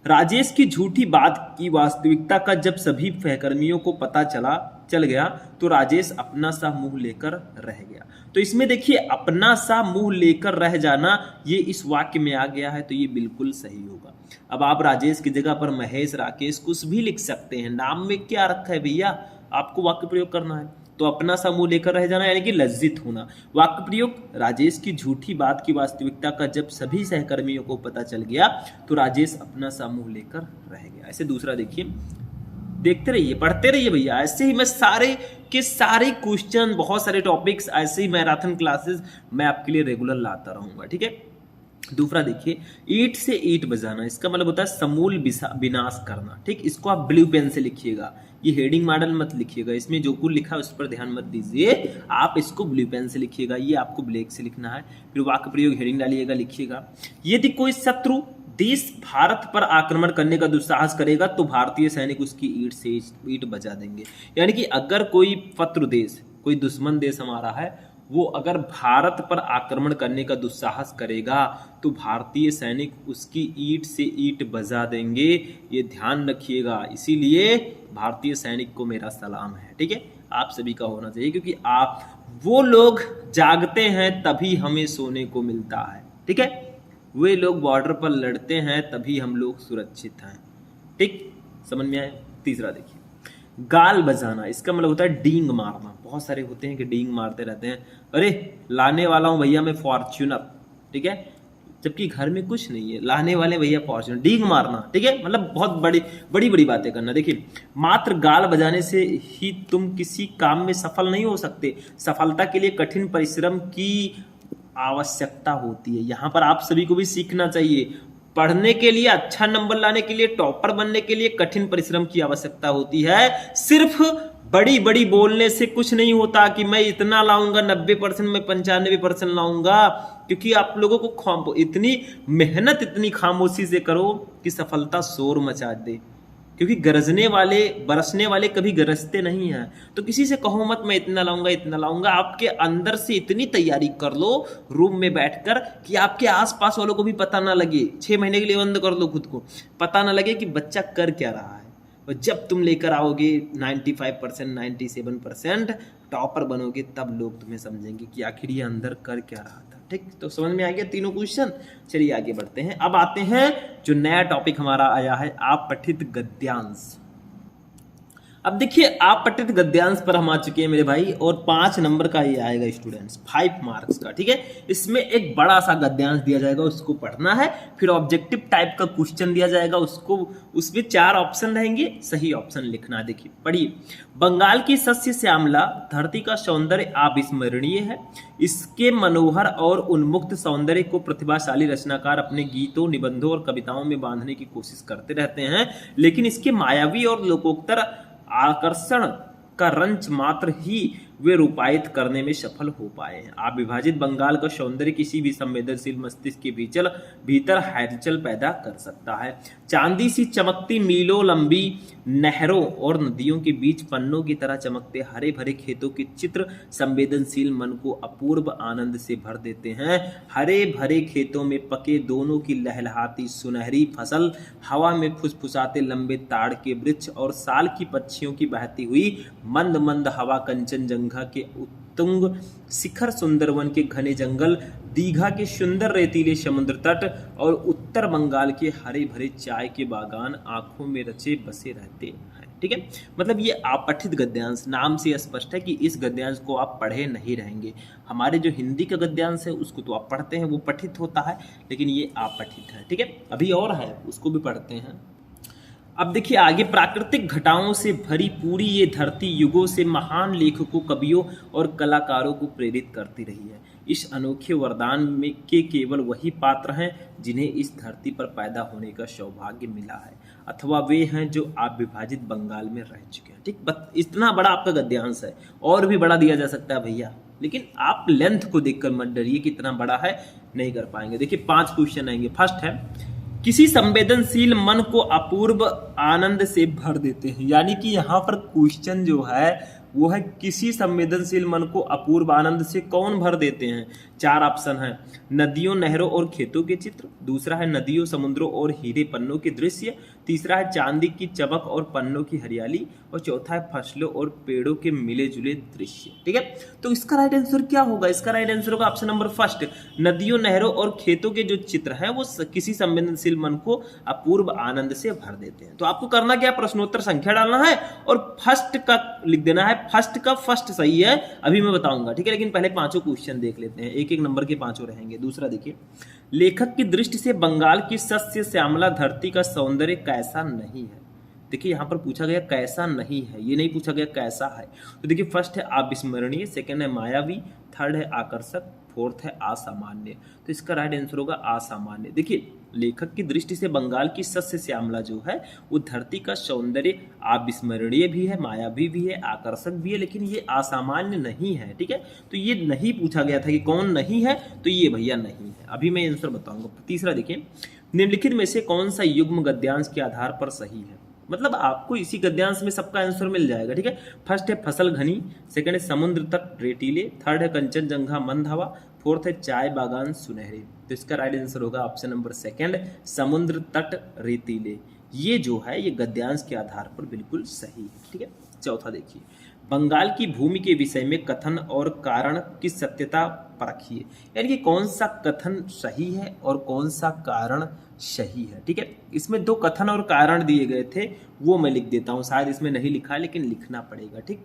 राजेश की झूठी बात की वास्तविकता का जब सभी सहकर्मियों को पता चल गया तो राजेश अपना सा मुंह लेकर रह गया। तो इसमें देखिए अपना सा मुंह लेकर रह जाना, ये इस वाक्य में आ गया है, तो ये बिल्कुल सही होगा। अब आप राजेश की जगह पर महेश, राकेश कुछ भी लिख सकते हैं, नाम में क्या रखा है भैया, आपको वाक्य प्रयोग करना है। तो अपना सा मुंह लेकर रह जाना यानी कि लज्जित होना। वाक्य प्रयोग, राजेश की झूठी बात की वास्तविकता का जब सभी सहकर्मियों को पता चल गया तो राजेश अपना सा मुंह लेकर रह गया। ऐसे दूसरा देखिए, देखते रहिए, पढ़ते रहिए भैया। ऐसे ही मैं सारे के सारे क्वेश्चन, बहुत सारे टॉपिक्स, ऐसे ही मैराथन क्लासेस मैं आपके लिए रेगुलर लाता रहूंगा, ठीक है। दूसरा देखिए, ईंट से ईंट बजाना, इसका मतलब होता है समूल विनाश करना, ठीक। इसको आप ब्लू पेन से लिखिएगा, ये हेडिंग मॉडल मत लिखिएगा, इसमें जो कुछ लिखा है उस पर ध्यान मत दीजिए, आप इसको ब्लू पेन से लिखिएगा, ये आपको ब्लैक से लिखना है। फिर वाक्य प्रयोग हेडिंग डालिएगा, लिखिएगा, यदि कोई शत्रु देश भारत पर आक्रमण करने का दुस्साहस करेगा तो भारतीय सैनिक उसकी ईंट से ईंट बजा देंगे। यानी कि अगर कोई शत्रु देश, कोई दुश्मन देश हमारा है, वो अगर भारत पर आक्रमण करने का दुस्साहस करेगा तो भारतीय सैनिक उसकी ईंट से ईंट बजा देंगे, ये ध्यान रखिएगा। इसीलिए भारतीय सैनिक को मेरा सलाम है, ठीक है, आप सभी का होना चाहिए, क्योंकि आप वो लोग जागते हैं तभी हमें सोने को मिलता है, ठीक है। वे लोग बॉर्डर पर लड़ते हैं तभी हम लोग सुरक्षित हैं, ठीक, समझ में आए। तीसरा देखिए, गाल बजाना, इसका मतलब होता है डींग मारना। बहुत सारे होते हैं कि डींग मारते रहते हैं, अरे लाने वाला हूं भैया मैं फॉर्च्यूनर, ठीक है, जबकि घर में कुछ नहीं है, लाने वाले भैया फॉर्च्यूनर, डींग मारना, ठीक है, मतलब बहुत बड़ी बड़ी बड़ी बातें करना। देखिए, मात्र गाल बजाने से ही तुम किसी काम में सफल नहीं हो सकते, सफलता के लिए कठिन परिश्रम की आवश्यकता होती है। यहाँ पर आप सभी को भी सीखना चाहिए, पढ़ने के लिए, अच्छा नंबर लाने के लिए, टॉपर बनने के लिए कठिन परिश्रम की आवश्यकता होती है। सिर्फ बड़ी बड़ी बोलने से कुछ नहीं होता कि मैं इतना लाऊंगा 90%, मैं 95% लाऊंगा, क्योंकि आप लोगों को इतनी मेहनत, इतनी खामोशी से करो कि सफलता शोर मचा दे, क्योंकि गरजने वाले, बरसने वाले कभी गरजते नहीं हैं। तो किसी से कहो मत मैं इतना लाऊंगा इतना लाऊंगा, आपके अंदर से इतनी तैयारी कर लो रूम में बैठकर कि आपके आसपास वालों को भी पता ना लगे, 6 महीने के लिए बंद कर लो खुद को, पता ना लगे कि बच्चा कर क्या रहा है। और जब तुम लेकर आओगे 95%, 97% टॉपर बनोगे, तब लोग तुम्हें समझेंगे कि आखिर ये अंदर कर क्या रहा था, ठीक। तो समझ में आ गया तीनों क्वेश्चन। चलिए आगे बढ़ते हैं। अब आते हैं जो नया टॉपिक हमारा आया है, आप पठित गद्यांश। अब देखिए, आप पठित गद्यांश पर हम आ चुके हैं मेरे भाई, और 5 नंबर का ये आएगा स्टूडेंट्स, 5 मार्क्स का, ठीक है। इसमें एक बड़ा सा गद्यांश दिया जाएगा, उसको पढ़ना है, फिर ऑब्जेक्टिव टाइप का क्वेश्चन दिया जाएगा, उसको, उसमें 4 ऑप्शन रहेंगे, सही ऑप्शन लिखना है। देखिए पढ़िए, बंगाल की सस्य श्यामला धरती का सौंदर्य अविस्मरणीय है, इसके मनोहर और उन्मुक्त सौंदर्य को प्रतिभाशाली रचनाकार अपने गीतों, निबंधों और कविताओं में बांधने की कोशिश करते रहते हैं, लेकिन इसके मायावी और लोकोत्तर आकर्षण का रंच मात्र ही वे रूपायित करने में सफल हो पाए हैं। आप विभाजित बंगाल का सौंदर्य किसी भी संवेदनशील मस्तिष्क के भीतर हलचल पैदा कर सकता है। चांदी सी चमकती मीलों लंबी नहरों और नदियों के बीच पन्नों की तरह चमकते हरे भरे खेतों के चित्र संवेदनशील मन को अपूर्व आनंद से भर देते हैं। हरे भरे खेतों में पके दोनों की लहलहाती सुनहरी फसल, हवा में फुसफुसाते लंबे ताड़ के वृक्ष और साल की पक्षियों की बहती हुई मंद मंद हवा, कंचनजंगा के उत्तुंग शिखर, सुंदरवन के घने जंगल, दीघा के सुंदर रेतीले समुद्र तट और उत्तर बंगाल के हरे भरे चाय के बागान आंखों में रचे बसे रहते हैं, ठीक है। मतलब ये अपठित गद्यांश, नाम से स्पष्ट है कि इस गद्यांश को आप पढ़े नहीं रहेंगे। हमारे जो हिंदी का गद्यांश है उसको तो आप पढ़ते हैं, वो पठित होता है, लेकिन ये अपठित है, ठीक है। अभी और है, उसको भी पढ़ते हैं। अब देखिए आगे, प्राकृतिक घटाओं से भरी पूरी ये धरती युगों से महान लेखकों, कवियों और कलाकारों को प्रेरित करती रही है। इस अनोखे वरदान में के केवल वही पात्र हैं जिन्हें इस धरती पर पैदा होने का सौभाग्य मिला है, अथवा वे हैं जो आप विभाजित बंगाल में रह चुके हैं, ठीक। इतना बड़ा आपका गद्यांश है, और भी बड़ा दिया जा सकता है भैया, लेकिन आप लेंथ को देखकर मत डरिए कि इतना बड़ा है, नहीं कर पाएंगे। देखिए 5 क्वेश्चन आएंगे। फर्स्ट है, किसी संवेदनशील मन को अपूर्व आनंद से भर देते हैं। यानी कि यहाँ पर क्वेश्चन जो है वो है, किसी संवेदनशील मन को अपूर्व आनंद से कौन भर देते हैं। 4 ऑप्शन है, नदियों, नहरों और खेतों के चित्र, दूसरा है नदियों, समुद्रों और हीरे पन्नों के दृश्य, तीसरा है चांदी की चमक और पन्नों की हरियाली, और चौथा है फसलों और पेड़ों के मिले जुले दृश्य, ठीक है। तो इसका राइट आंसर क्या होगा? इसका राइट आंसर होगा ऑप्शन नंबर फर्स्ट, नदियों, नहरों और खेतों के जो चित्र हैं वो किसी संवेदनशील मन को अपूर्व आनंद से भर देते हैं। तो आपको करना क्या, प्रश्नोत्तर संख्या डालना है और फर्स्ट का लिख देना है। फर्स्ट का फर्स्ट सही है, अभी मैं बताऊंगा, ठीक है। लेकिन पहले 5 क्वेश्चन देख लेते हैं, एक एक नंबर के 5 रहेंगे। दूसरा देखिए, लेखक की दृष्टि से बंगाल की सस्य श्यामला धरती का सौंदर्य कैसा नहीं है। देखिए यहाँ पर पूछा गया कैसा नहीं है, ये नहीं पूछा गया कैसा है। तो देखिए फर्स्ट है अविस्मरणीय, सेकंड है मायावी, थर्ड है आकर्षक, फोर्थ है असामान्य। तो इसका राइट आंसर होगा असामान्य। देखिए लेखक की दृष्टि से बंगाल की सस्य श्यामला जो है वो धरती का सौंदर्य अविस्मरणीय भी है, मायावी भी है, आकर्षक भी है, लेकिन ये असामान्य नहीं है। ठीक है, तो ये नहीं पूछा गया था कि कौन नहीं है, तो ये भैया नहीं है। अभी मैं आंसर बताऊंगा। तीसरा देखिए, निम्नलिखित में से कौन सा युग्म गद्यांश के आधार पर सही है। मतलब आपको इसी गद्यांश में सबका आंसर मिल जाएगा। ठीक है, फर्स्ट है फसल घनी, सेकंड है समुद्र तट रेतीले, थर्ड है कंचनजंघा मंद हवा, फोर्थ है चाय बागान सुनहरे। तो इसका राइट आंसर होगा ऑप्शन नंबर सेकंड, समुद्र तट रेतीले। ये जो है ये गद्यांश के आधार पर बिल्कुल सही है। ठीक है, चौथा देखिए, बंगाल की भूमि के विषय में कथन और कारण की सत्यता परखिए। यानी कि कौन सा कथन सही है और कौन सा कारण सही है। ठीक है, इसमें दो कथन और कारण दिए गए थे, वो मैं लिख देता हूं, शायद इसमें नहीं लिखा है लेकिन लिखना पड़ेगा। ठीक,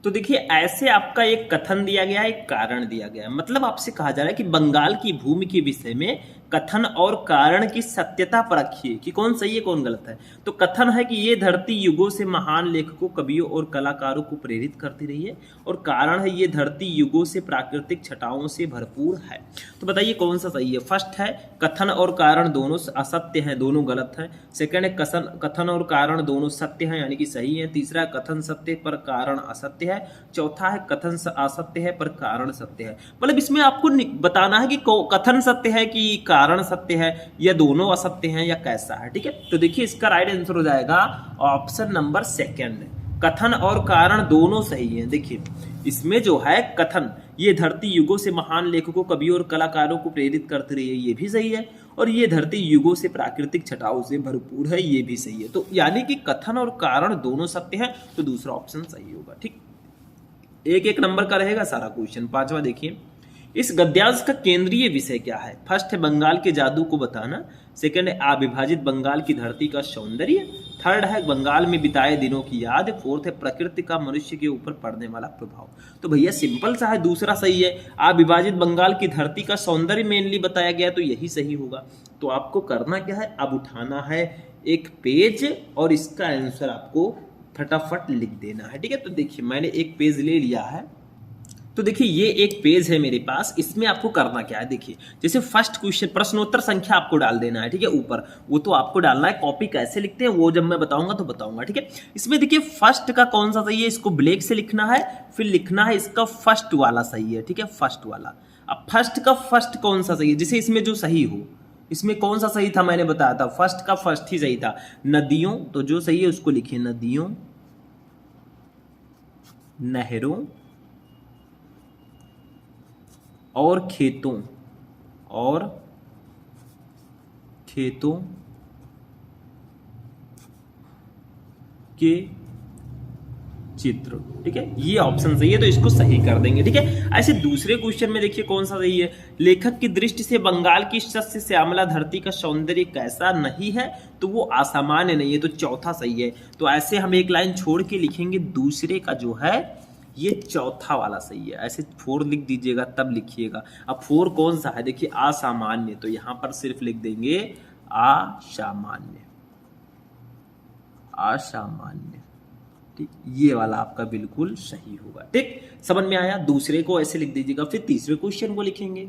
तो देखिए ऐसे आपका एक कथन दिया गया है, एक कारण दिया गया है। मतलब आपसे कहा जा रहा है कि बंगाल की भूमि के विषय में कथन और कारण की सत्यता परखिए कि कौन सही है कौन गलत है। तो कथन है कि ये धरती युगों से महान लेखकों, कवियों और कलाकारों को प्रेरित करती रही है, और कारण है ये धरती युगों से प्राकृतिक छटाओं से भरपूर है। तो बताइए कौन सा सही है। फर्स्ट है कथन और कारण दोनों असत्य हैं, दोनों गलत हैं। सेकंड है कथन और कारण दोनों सत्य हैं, यानी कि सही है। तीसरा कथन सत्य पर कारण असत्य है। चौथा है कथन असत्य है पर कारण सत्य है। मतलब इसमें आपको बताना है कि कथन सत्य है कि कारण सत्य है, या दोनों असत्य हैं, या कैसा है। ठीक है, तो देखिए इसका राइट आंसर हो जाएगा ऑप्शन नंबर सेकंड, कथन और कारण दोनों सही हैं। देखिए इसमें जो है कथन, ये धरती युगों से महान लेखकों, कवियों और कलाकारों को प्रेरित करती रही है, ये भी सही है। और ये धरती युगों से प्राकृतिक छटाओं से भरपूर है, ये भी सही है। तो यानी कि कथन और कारण दोनों सत्य हैं, तो दूसरा ऑप्शन सही होगा। ठीक, एक एक नंबर का रहेगा सारा क्वेश्चन। पांचवा देखिए, इस गद्यांश का केंद्रीय विषय क्या है। फर्स्ट है बंगाल के जादू को बताना, सेकंड है अविभाजित बंगाल की धरती का सौंदर्य, थर्ड है बंगाल में बिताए दिनों की याद, फोर्थ है प्रकृति का मनुष्य के ऊपर पड़ने वाला प्रभाव। तो भैया सिंपल सा है, दूसरा सही है। अविभाजित बंगाल की धरती का सौंदर्य मेनली बताया गया, तो यही सही होगा। तो आपको करना क्या है, अब उठाना है एक पेज और इसका आंसर आपको फटाफट लिख देना है। ठीक है, तो देखिए मैंने एक पेज ले लिया है। तो देखिए ये एक पेज है मेरे पास, इसमें आपको करना क्या है। देखिए जैसे फर्स्ट क्वेश्चन प्रश्नोत्तर संख्या आपको डाल देना है। ठीक है, ऊपर वो तो आपको डालना है, कॉपी कैसे लिखते हैं वो जब मैं बताऊंगा तो बताऊंगा। ठीक है, इसमें देखिए फर्स्ट का कौन सा सही है, इसको ब्लैक से लिखना है, फिर लिखना है इसका फर्स्ट वाला सही है। ठीक है, फर्स्ट वाला। अब फर्स्ट का फर्स्ट कौन सा सही है, जैसे इसमें जो सही हो, इसमें कौन सा सही था मैंने बताया था, फर्स्ट का फर्स्ट ही सही था। नदियों, तो जो सही है उसको लिखिए, नदियों, नहरों और खेतों के चित्र। ठीक है, ये ऑप्शन सही है, तो इसको सही कर देंगे। ठीक है, ऐसे दूसरे क्वेश्चन में देखिए कौन सा सही है, लेखक की दृष्टि से बंगाल की सस्य श्यामला धरती का सौंदर्य कैसा नहीं है, तो वो असामान्य नहीं है, तो चौथा सही है। तो ऐसे हम एक लाइन छोड़ के लिखेंगे, दूसरे का जो है ये चौथा वाला सही है। ऐसे 4 लिख दीजिएगा तब लिखिएगा। अब 4 कौन सा है, देखिए असामान्य, तो यहां पर सिर्फ लिख देंगे असामान्य, असामान्य। ठीक, ये वाला आपका बिल्कुल सही होगा। ठीक, समझ में आया। दूसरे को ऐसे लिख दीजिएगा, फिर तीसरे क्वेश्चन को लिखेंगे।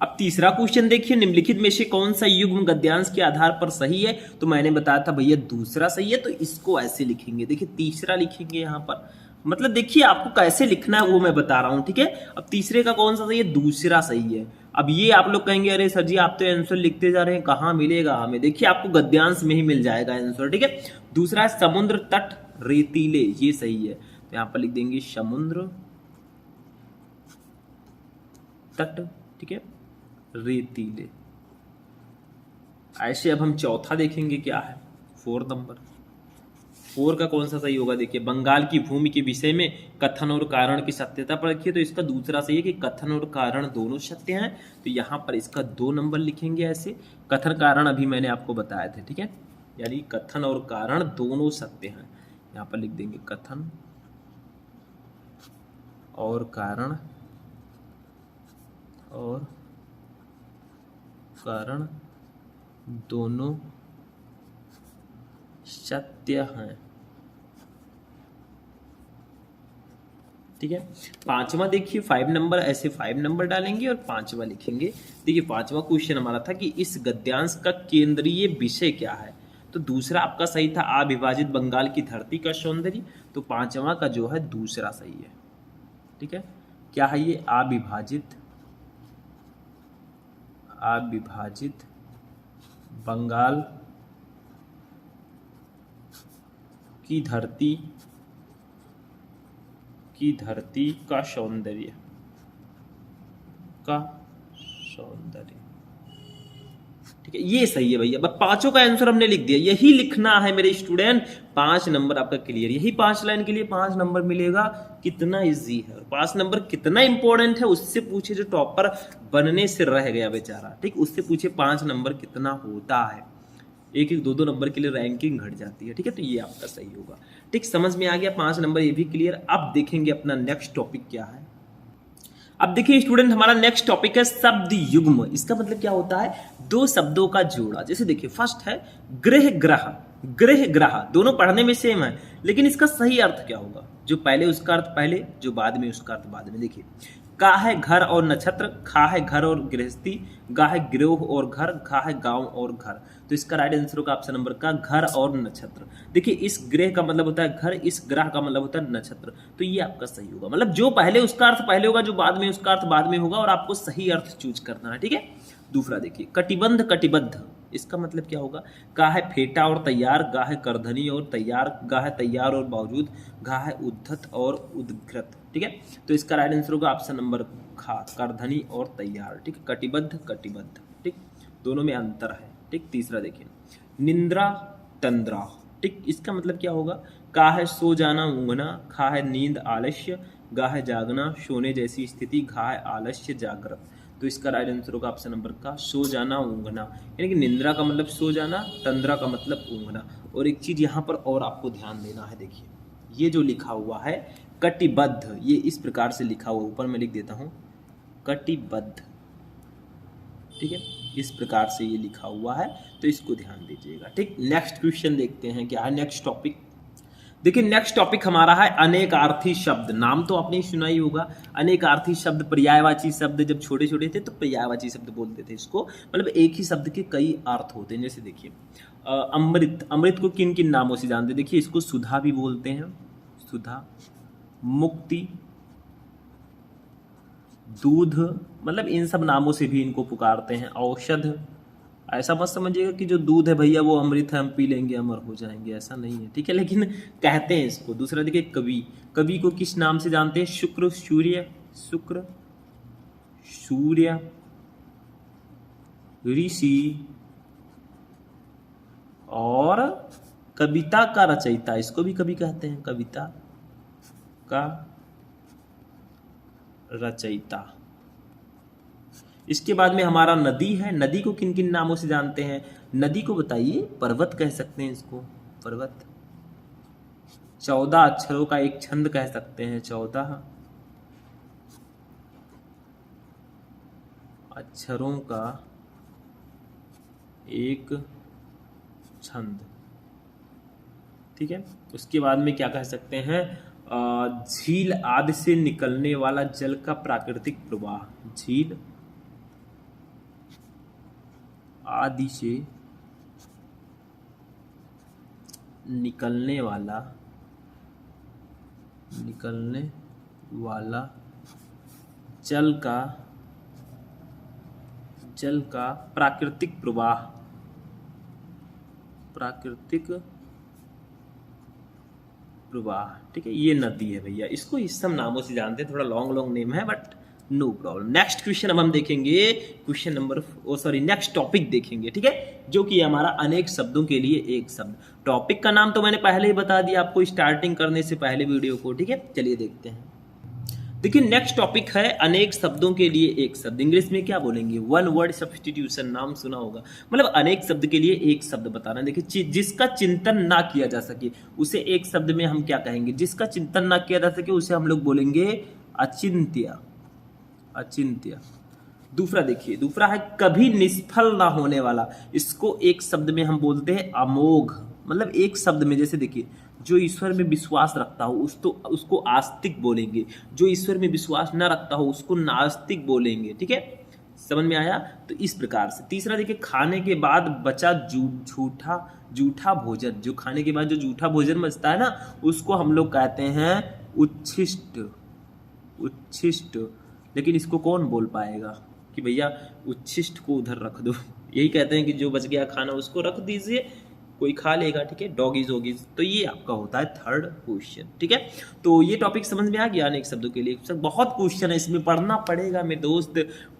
अब तीसरा क्वेश्चन देखिए, निम्नलिखित में से कौन सा युग्म गद्यांश के आधार पर सही है। तो मैंने बताया था भैया दूसरा सही है, तो इसको ऐसे लिखेंगे। देखिए तीसरा लिखेंगे यहां पर, मतलब देखिए आपको कैसे लिखना है वो मैं बता रहा हूं। ठीक है, अब तीसरे का कौन सा सही है, दूसरा सही है। अब ये आप लोग कहेंगे अरे सर जी आप तो आंसर लिखते जा रहे हैं, कहां मिलेगा हमें। देखिए आपको गद्यांश में ही मिल जाएगा आंसर। ठीक है, दूसरा है समुद्र तट रेतीले, ये सही है, तो यहां पर लिख देंगे समुद्र तट। ठीक है, रेतीले। ऐसे अब हम चौथा देखेंगे क्या है, 4 नंबर। 4 का कौन सा सही होगा, देखिए बंगाल की भूमि के विषय में कथन और कारण की सत्यता पर रखिए, तो इसका दूसरा सही है कि कथन और कारण दोनों सत्य हैं, तो यहां पर इसका 2 नंबर लिखेंगे। ऐसे कथन कारण अभी मैंने आपको बताए थे। ठीक है, यानी कथन और कारण दोनों सत्य हैं, यहां पर लिख देंगे कथन और कारण दोनों सत्य हैं। ठीक है। पांचवा देखिए 5 नंबर, ऐसे 5 नंबर डालेंगे और पांचवा लिखेंगे। देखिए पांचवा क्वेश्चन हमारा था कि इस गद्यांश का केंद्रीय विषय क्या है। तो दूसरा आपका सही था, अविभाजित बंगाल की धरती का सौंदर्य। तो पांचवा का जो है दूसरा सही है। ठीक है, क्या है ये, अविभाजित बंगाल की धरती का सौंदर्य ठीक है, ये सही है भैया। बस पांचों का आंसर हमने लिख दिया, यही लिखना है मेरे स्टूडेंट। 5 नंबर आपका क्लियर, यही 5 लाइन के लिए 5 नंबर मिलेगा। कितना इजी है, और 5 नंबर कितना इंपॉर्टेंट है उससे पूछे, जो टॉपर बनने से रह गया बेचारा, ठीक, उससे पूछे 5 नंबर कितना होता है। 1-1, 2-2 नंबर के लिए रैंकिंग घट जाती है। ठीक है, तो ये आपका सही होगा। ठीक, समझ में आ गया, 5 नंबर ये भी क्लियर। अब देखेंगे अपना नेक्स्ट टॉपिक क्या है। अब देखिए स्टूडेंट, हमारा नेक्स्ट टॉपिक है शब्द युग्म। इसका मतलब क्या होता है, 2 शब्दों का जोड़ा। जैसे देखिए फर्स्ट है गृह ग्रह, गृह ग्रह, दोनों पढ़ने में सेम है, लेकिन इसका सही अर्थ क्या होगा, जो पहले उसका अर्थ पहले, जो बाद में उसका अर्थ बाद में। देखिए का है घर और नक्षत्र, खा है घर और गृहस्थी, गा है गिरोह और घर, खा है गांव और घर। तो इसका राइट आंसर होगा ऑप्शन नंबर का घर और नक्षत्र। देखिए इस गृह का मतलब होता है घर, इस ग्रह का मतलब होता है नक्षत्र। तो ये आपका सही होगा, मतलब जो पहले उसका अर्थ पहले होगा, जो बाद में उसका अर्थ बाद में होगा, और आपको सही अर्थ चूज करना है। ठीक है, दूसरा देखिए कटिबंध कटिबद्ध, इसका मतलब क्या होगा, का है फेटा और तैयार, गा है करधनी और तैयार, गा है तैयार और बावजूद, घा है उद्धत और उद्घृत। ठीक है, तो इसका राइट आंसर होगा ऑप्शन नंबर खा, करधनी और तैयार। ठीक, कटिबद्ध कटिबद्ध। ठीक, दोनों में अंतर है। ठीक, तीसरा देखिए निंद्रा तंद्रा। ठीक, इसका मतलब क्या होगा, का है सो जाना ऊँघना, खा है नींद आलस्य, गा है जागना सोने जैसी स्थिति, घा है आलस्य जागृत। तो इसका राइट आंसर होगा ऑप्शन नंबर का सो जाना ऊँघना, यानी कि निंद्रा का मतलब सो जाना, तंद्रा का मतलब ऊँघना। और एक चीज यहाँ पर और आपको ध्यान देना है, देखिए ये जो लिखा हुआ है कटिबद्ध, ये इस प्रकार से लिखा हुआ, ऊपर मैं लिख देता हूँ कटिबद्ध। ठीक है, इस प्रकार से ये लिखा हुआ है, तो इसको ध्यान दीजिएगा। ठीक, नेक्स्ट क्वेश्चन देखते हैं क्या है नेक्स्ट टॉपिक। देखिए नेक्स्ट टॉपिक हमारा है अनेकार्थी शब्द। नाम तो आपने सुना ही होगा, अनेकार्थी शब्द, पर्यायवाची शब्द। जब छोटे छोटे थे तो पर्यायवाची शब्द बोलते थे इसको, मतलब एक ही शब्द के कई अर्थ होते हैं। जैसे देखिए अमृत, अमृत को किन किन नामों से जानते हैं, देखिए इसको सुधा भी बोलते हैं, सुधा, मुक्ति, दूध, मतलब इन सब नामों से भी इनको पुकारते हैं। औषध, ऐसा मत समझिएगा कि जो दूध है भैया वो अमृत है, हम पी लेंगे अमर हो जाएंगे, ऐसा नहीं है। ठीक है, लेकिन कहते हैं इसको। दूसरा देखिए कवि, कवि को किस नाम से जानते हैं, शुक्र, सूर्य, शुक्र, सूर्य, ऋषि, और कविता का रचयिता, इसको भी कवि कहते हैं, कविता का रचयिता। इसके बाद में हमारा नदी है। नदी को किन किन नामों से जानते हैं, नदी को बताइए, पर्वत कह सकते हैं इसको, पर्वत। 14 अक्षरों का एक छंद कह सकते हैं, 14 अक्षरों का एक छंद। ठीक है, उसके बाद में क्या कह सकते हैं, झील आदि से निकलने वाला जल का प्राकृतिक प्रवाह, झील आदि से निकलने वाला जल का प्राकृतिक प्रवाह, प्राकृतिक प्रवाह। ठीक है, ये नदी है भैया, इसको इस सब नामों से जानते हैं, थोड़ा लॉन्ग नेम है but no problem. Next question अब हम देखेंगे, क्वेश्चन नंबर नेक्स्ट टॉपिक देखेंगे। ठीक है, जो कि हमारा अनेक शब्दों के लिए एक शब्द। टॉपिक का नाम तो मैंने पहले ही बता दिया आपको स्टार्टिंग करने से पहले वीडियो को। ठीक है, चलिए देखते हैं। देखिए नेक्स्ट टॉपिक है अनेक शब्दों के लिए एक शब्द। इंग्लिश में क्या बोलेंगे, वन वर्ड सब्स्टिट्यूशन, नाम सुना होगा, मतलब अनेक शब्द के लिए एक शब्द बताना। देखिए जिसका चिंतन ना किया जा सके उसे एक शब्द में हम क्या कहेंगे, जिसका चिंतन ना किया जा सके उसे हम लोग बोलेंगे अचिंत्य, अचिंत्य। दूसरा देखिए, दूसरा है कभी निष्फल ना होने वाला, इसको एक शब्द में हम बोलते हैं अमोघ, मतलब एक शब्द में, जैसे देखिए, जो ईश्वर में विश्वास रखता हो उसको आस्तिक बोलेंगे, जो ईश्वर में विश्वास न रखता हो उसको नास्तिक बोलेंगे। ठीक है, समझ में आया? तो इस प्रकार से। तीसरा देखिए, खाने के बाद बचा जूठा भोजन, जो खाने के बाद जो जूठा भोजन बचता है ना, उसको हम लोग कहते हैं उच्छिष्ट। उच्छिष्ट, लेकिन इसको कौन बोल पाएगा कि भैया उच्छिष्ट को उधर रख दो। यही कहते हैं कि जो बच गया खाना उसको रख दीजिए, कोई खा लेगा। ठीक है, डॉगीज वॉगीज। तो ये आपका होता है थर्ड क्वेश्चन। ठीक है, तो ये टॉपिक समझ में आ गया अनेक शब्दों के लिए। सर बहुत क्वेश्चन है, इसमें पढ़ना पड़ेगा मेरे दोस्त।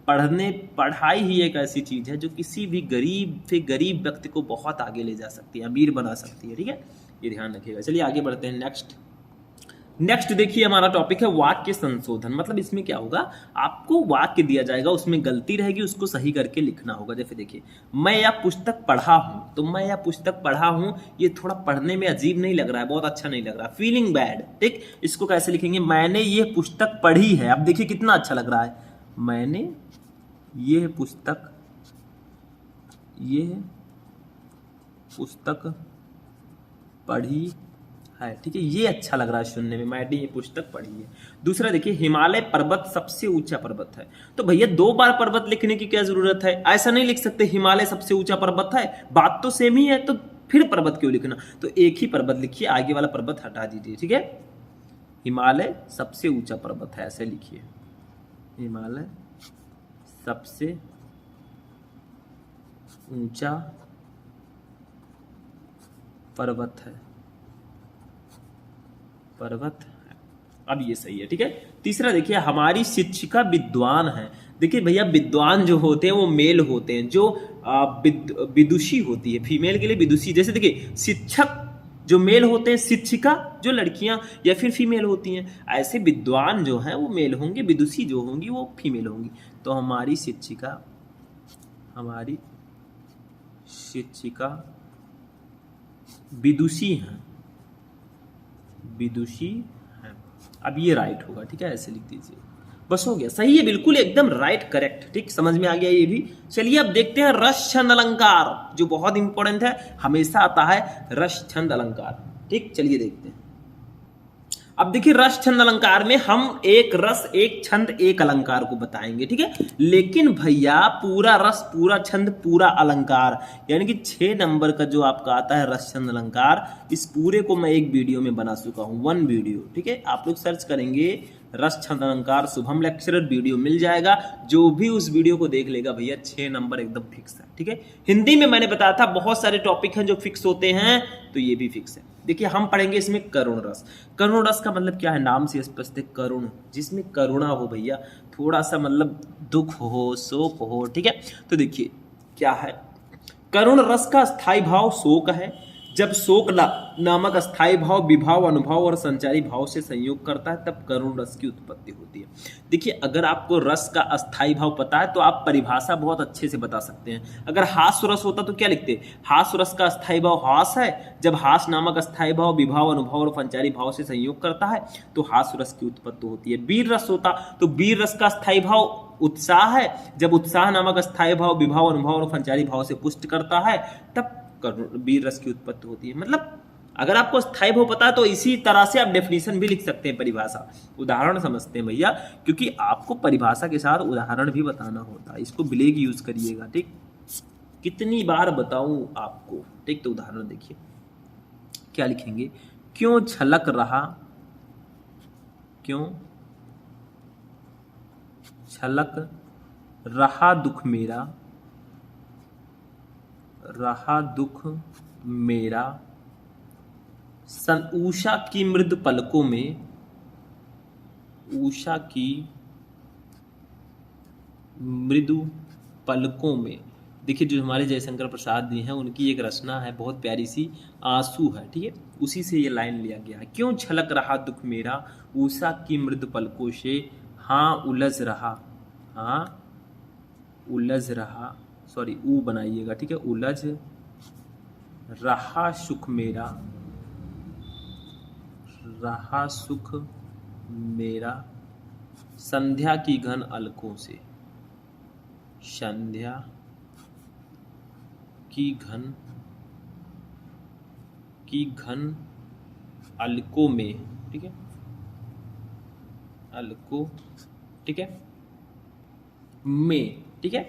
पढ़ाई ही एक ऐसी चीज है जो किसी भी गरीब से गरीब व्यक्ति को बहुत आगे ले जा सकती है, अमीर बना सकती है। ठीक है, ये ध्यान रखिएगा। चलिए आगे बढ़ते हैं। नेक्स्ट देखिए, हमारा टॉपिक है वाक्य संशोधन। मतलब इसमें क्या होगा, आपको वाक्य दिया जाएगा, उसमें गलती रहेगी, उसको सही करके लिखना होगा। जैसे देखिए, मैं यह पुस्तक पढ़ा हूं, तो मैं यह पुस्तक पढ़ा हूं, ये थोड़ा पढ़ने में अजीब नहीं लग रहा है, बहुत अच्छा नहीं लग रहा, फीलिंग बैड। ठीक, इसको कैसे लिखेंगे, मैंने ये पुस्तक पढ़ी है। अब देखिए कितना अच्छा लग रहा है, मैंने ये पुस्तक पढ़ी है। ठीक है, ये अच्छा लग रहा है सुनने में, मैंने ये पुस्तक पढ़ी है। दूसरा देखिए, हिमालय पर्वत सबसे ऊंचा पर्वत है। तो भैया 2 बार पर्वत लिखने की क्या जरूरत है? ऐसा नहीं लिख सकते हिमालय सबसे ऊंचा पर्वत है, बात तो सेम ही है, तो फिर पर्वत क्यों लिखना? तो एक ही पर्वत लिखिए, आगे वाला पर्वत हटा दीजिए। ठीक है, हिमालय सबसे ऊंचा पर्वत है, ऐसे लिखिए, हिमालय सबसे ऊंचा पर्वत है। अब ये सही है। ठीक है, तीसरा देखिए, हमारी शिक्षिका विद्वान है। देखिए भैया, विद्वान जो होते हैं वो मेल होते हैं, जो विदुषी होती है फीमेल के लिए विदुषी। जैसे देखिए, शिक्षक जो मेल होते हैं, शिक्षिका जो लड़कियां या फिर फीमेल होती हैं, ऐसे विद्वान जो हैं वो मेल होंगे, विदुषी जो होंगी वो फीमेल होंगी। तो हमारी शिक्षिका विदुषी हैं, अब ये राइट होगा। ठीक है, ऐसे लिख दीजिए, बस हो गया, सही है, बिल्कुल एकदम राइट, करेक्ट। ठीक, समझ में आ गया ये भी। चलिए अब देखते हैं रस छंद अलंकार, जो बहुत इंपॉर्टेंट है, हमेशा आता है रस छंद अलंकार। ठीक, चलिए देखते हैं। अब देखिए, रस छंद अलंकार में हम एक रस, एक छंद, एक अलंकार को बताएंगे। ठीक है, लेकिन भैया पूरा रस, पूरा छंद, पूरा अलंकार, यानी कि 6 नंबर का जो आपका आता है रस छंद अलंकार, इस पूरे को मैं एक वीडियो में बना चुका हूं, 1 वीडियो। ठीक है, आप लोग सर्च करेंगे रस छंद अलंकार शुभम लेक्चरर, वीडियो मिल जाएगा। जो भी उस वीडियो को देख लेगा भैया 6 नंबर एकदम फिक्स है। ठीक है, हिंदी में मैंने बताया था बहुत सारे टॉपिक हैं जो फिक्स होते हैं, तो ये भी फिक्स है। देखिए, हम पढ़ेंगे इसमें करुण रस। करुण रस का मतलब क्या है, नाम से स्पष्ट है, करुण, जिसमें करुणा हो भैया, थोड़ा सा मतलब दुख हो, शोक हो। ठीक है, तो देखिए क्या है, करुण रस का स्थायी भाव शोक है। जब शोक नामक स्थायी भाव विभाव, अनुभव और संचारी भाव से संयोग करता है, तब करुण रस की उत्पत्ति होती है। देखिए, अगर आपको रस का अस्थायी भाव पता है तो आप परिभाषा बहुत अच्छे से बता सकते हैं। अगर हास्य रस होता तो क्या लिखते, हास्य रस का अस्थायी भाव हास है। जब हास नामक अस्थायी भाव विभाव, अनुभव और संचारी भाव से संयोग करता है तो हास्य रस की उत्पत्ति होती है। वीर रस होता तो वीर रस का अस्थायी भाव उत्साह है। जब उत्साह नामक अस्थायी भाव विभाव, अनुभव और संचारी भाव से पुष्ट करता है, तब वीर रस की उत्पत्ति होती है। मतलब अगर आपको स्थायी भाव पता है तो इसी तरह से आप डेफिनेशन भी लिख सकते हैं, परिभाषा। उदाहरण समझते हैं भैया, क्योंकि आपको परिभाषा के साथ उदाहरण भी बताना होता है, इसको ब्लेग यूज करिएगा। ठीक, कितनी बार बताऊं आपको। ठीक, तो उदाहरण देखिए, क्या लिखेंगे, क्यों छलक रहा दुख मेरा, उषा की मृदु पलकों में। देखिए, जो हमारे जयशंकर प्रसाद जी हैं, उनकी एक रचना है बहुत प्यारी सी, आंसू है। ठीक है, उसी से ये लाइन लिया गया है, क्यों छलक रहा दुख मेरा, उषा की मृदु पलकों से, हाँ उलझ रहा, सॉरी ऊ बनाइएगा। ठीक है, उलझ रहा सुख मेरा, संध्या की घन अलकों से, संध्या की घन की घन अलकों में, ठीक है, अलको, ठीक है, में, ठीक है।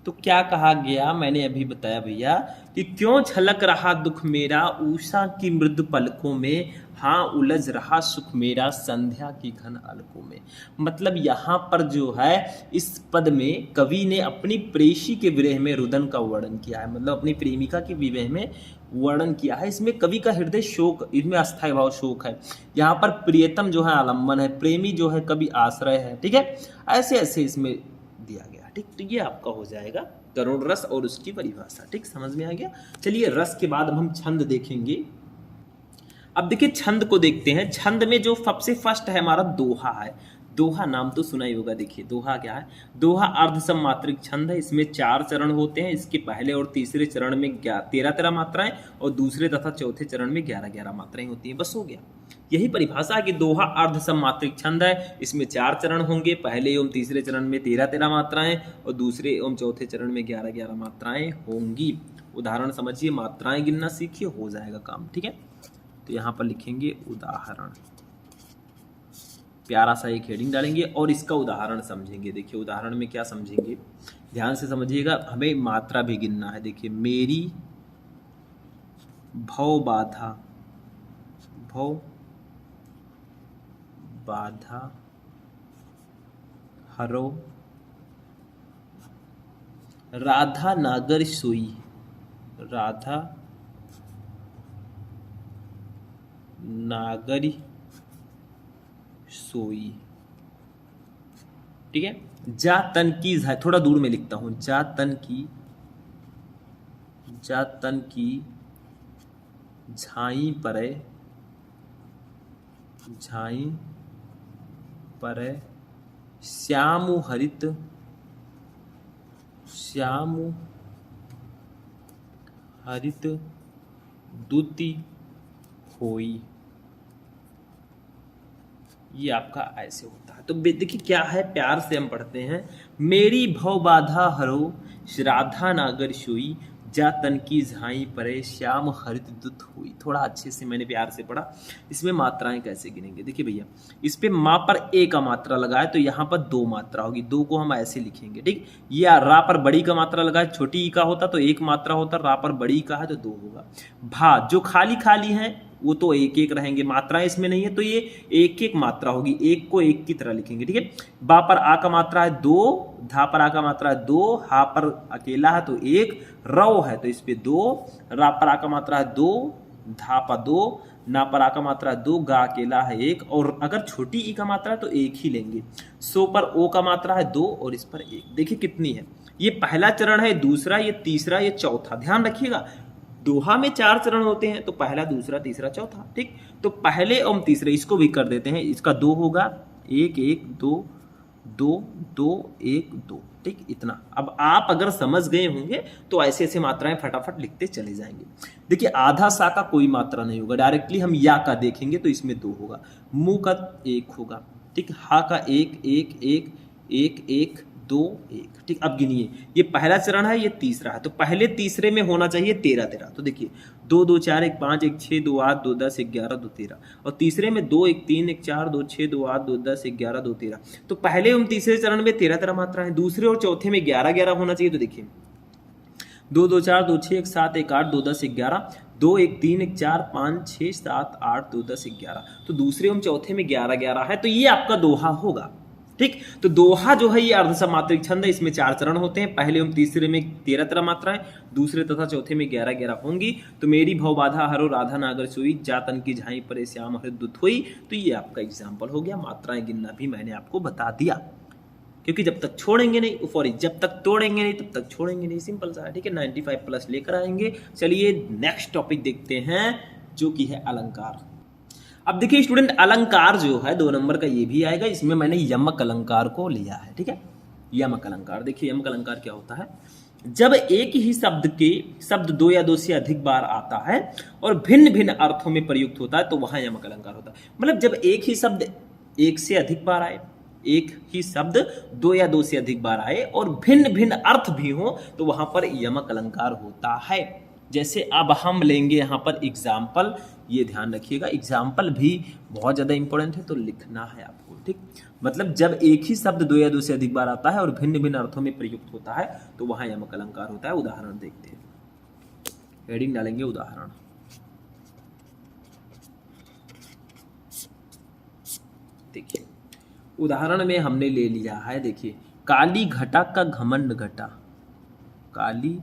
तो क्या कहा गया, मैंने अभी बताया भैया कि क्यों झलक रहा दुख मेरा उषा की मृदु पलकों में, हाँ उलझ रहा सुख मेरा संध्या की घन अलकों में। मतलब यहाँ पर जो है इस पद में कवि ने अपनी प्रेयसी के विरह में रुदन का वर्णन किया है, मतलब अपनी प्रेमिका के विरह में वर्णन किया है। इसमें कवि का हृदय शोक, इसमें अस्थायी भाव शोक है, यहाँ पर प्रियतम जो है आलम्बन है, प्रेमी जो है कवि आश्रय है, ठीक है। ऐसे ऐसे इसमें दिया गया, ठीक। तो ये आपका हो जाएगा करुण रस और उसकी परिभाषा, ठीक, समझ में आ गया। चलिए रस के बाद हम छंद देखेंगे। अब देखिए छंद को देखते हैं। छंद में जो सबसे फर्स्ट है हमारा दोहा है। दोहा नाम तो सुना ही होगा। देखिए दोहा क्या है, दोहा अर्धसमात्रिक छंद है। इसमें 4 चरण होते हैं। इसके पहले और तीसरे चरण में 13-13 मात्राएं और दूसरे तथा चौथे चरण में 11-11 मात्राएं होती हैं। बस हो गया, यही परिभाषा है कि दोहा अर्धसमात्रिक छंद है। इसमें 4 चरण होंगे, पहले एवं तीसरे चरण में 13-13 मात्राएं और दूसरे एवं चौथे चरण में 11-11 मात्राएं होंगी। उदाहरण समझिए, मात्राएं गिनना सीखिए, हो जाएगा काम, ठीक है। तो यहाँ पर लिखेंगे उदाहरण, प्यारा सा एक हेडिंग डालेंगे और इसका उदाहरण समझेंगे। देखिए उदाहरण में क्या समझेंगे, ध्यान से समझिएगा, हमें मात्रा भी गिनना है। देखिए मेरी भव बाधा, भव बाधा हरो राधा नागर सोई, राधा नागरी सोई, ठीक है। जा तन की, थोड़ा दूर में लिखता हूं, जा तन की झाई परे, झाई परे श्यामु हरित, श्यामु हरित दूती होई। ये आपका ऐसे होता है। तो देखिए क्या है, प्यार से हम पढ़ते हैं। मेरी भव बाधा हरो राधा नागर सोई, जा तन की झाई परे श्याम हरित दुत हुई। थोड़ा अच्छे से मैंने प्यार से पढ़ा। इसमें मात्राएं कैसे गिनेंगे, देखिए भैया, इस पे माँ पर ए का मात्रा लगाए तो यहाँ पर 2 मात्रा होगी, 2 को हम ऐसे लिखेंगे, ठीक। या रा पर बड़ी का मात्रा लगाए, छोटी ई का होता तो 1 मात्रा होता, रा पर बड़ी का है तो 2 होगा। भा जो खाली खाली है वो तो 1-1 रहेंगे, मात्राएं इसमें नहीं है तो ये 1-1 मात्रा होगी, 1 को 1 की तरह लिखेंगे, ठीक है। बा पर आ का मात्रा है 2, धा पर आ का मात्रा है 2, हा पर अकेला है तो 1, रव है तो इस पे 2, रा पर आ का मात्रा है 2, धा पर 2, ना पर आ का मात्रा है 2, गा अकेला है 1, और अगर छोटी ई का मात्रा है तो 1 ही लेंगे। सो पर ओ का मात्रा है 2 और इस पर 1। देखिए कितनी है, ये पहला चरण है, दूसरा, ये तीसरा, ये चौथा। ध्यान रखिएगा दोहा में 4 चरण होते हैं, तो पहला, दूसरा, तीसरा, चौथा, ठीक। तो पहले और तीसरे इसको भी कर देते हैं। इसका 2 होगा, 1-1 2 2 2 1 2, ठीक, इतना। अब आप अगर समझ गए होंगे तो ऐसे ऐसे मात्राएं फटाफट लिखते चले जाएंगे। देखिए आधा सा का कोई मात्रा नहीं होगा, डायरेक्टली हम या का देखेंगे तो इसमें 2 होगा, मुंह का 1 होगा, ठीक, हा का 1 1 1 1 1 2 1, ठीक। अब गिनिए, ये पहला चरण है, ये तीसरा है, तो पहले तीसरे में होना चाहिए 13-13। तो देखिए 2 2 4 1 5 1 6 2 8 2 10 11 2 13, और तीसरे में 2 1 3 1 4 2 6 2 8 2 10 11 2 13। तो पहले हम तीसरे चरण में 13-13 मात्रा है, दूसरे और चौथे में 11-11 होना चाहिए। तो देखिए 2 2 4 2 6 1 7 1 8 2 10 11, 2 1 3 1 4 5 6 7 8 2 10 11। तो दूसरे और चौथे में 11-11 है, तो ये आपका दोहा होगा, ठीक। तो दोहा जो है ये अर्धसमात्रिक छंद है। इसमें 4 चरण होते हैं, पहले एवं तीसरे में 13-13 मात्राएं, दूसरे तथा चौथे में 11-11 होंगी। तो मेरी भव बाधा हरो राधा नागर सोई, जा तन की झाई परे श्याम हरित दुत होई। तो ये आपका एग्जाम्पल हो गया। मात्राएं गिनना भी मैंने आपको बता दिया, क्योंकि जब तक छोड़ेंगे नहीं, सॉरी, जब तक तोड़ेंगे नहीं तब तक छोड़ेंगे नहीं, सिंपल सा है, ठीक है। 95+ लेकर आएंगे। चलिए नेक्स्ट टॉपिक देखते हैं, जो कि है अलंकार। अब देखिए स्टूडेंट, अलंकार जो है 2 नंबर का ये भी आएगा। इसमें मैंने यमक अलंकार को लिया है, ठीक है। यमक अलंकार, देखिए यमक अलंकार क्या होता है, जब एक ही शब्द 2 या 2 से अधिक बार आता है और भिन्न भिन्न अर्थों में प्रयुक्त होता है तो वहां यमक अलंकार होता है। मतलब जब एक ही शब्द 1 से अधिक बार आए, एक ही शब्द 2 या 2 से अधिक बार आए और भिन्न भिन्न अर्थ भी हो तो वहां पर यमक अलंकार होता है। जैसे अब हम लेंगे यहाँ पर एग्जाम्पल, ये ध्यान रखिएगा एग्जाम्पल भी बहुत ज़्यादा इंपॉर्टेंट है, तो लिखना है आपको, ठीक। मतलब जब एक ही शब्द दो या दो से अधिक बार आता है और भिन्न भिन्न अर्थों में प्रयुक्त होता है तो वहाँ यमक अलंकार होता है। उदाहरण देखते हैं, हेडिंग डालेंगे उदाहरण। देखिए उदाहरण में हमने ले लिया है, देखिए काली घटा का घमंड घटा। काली,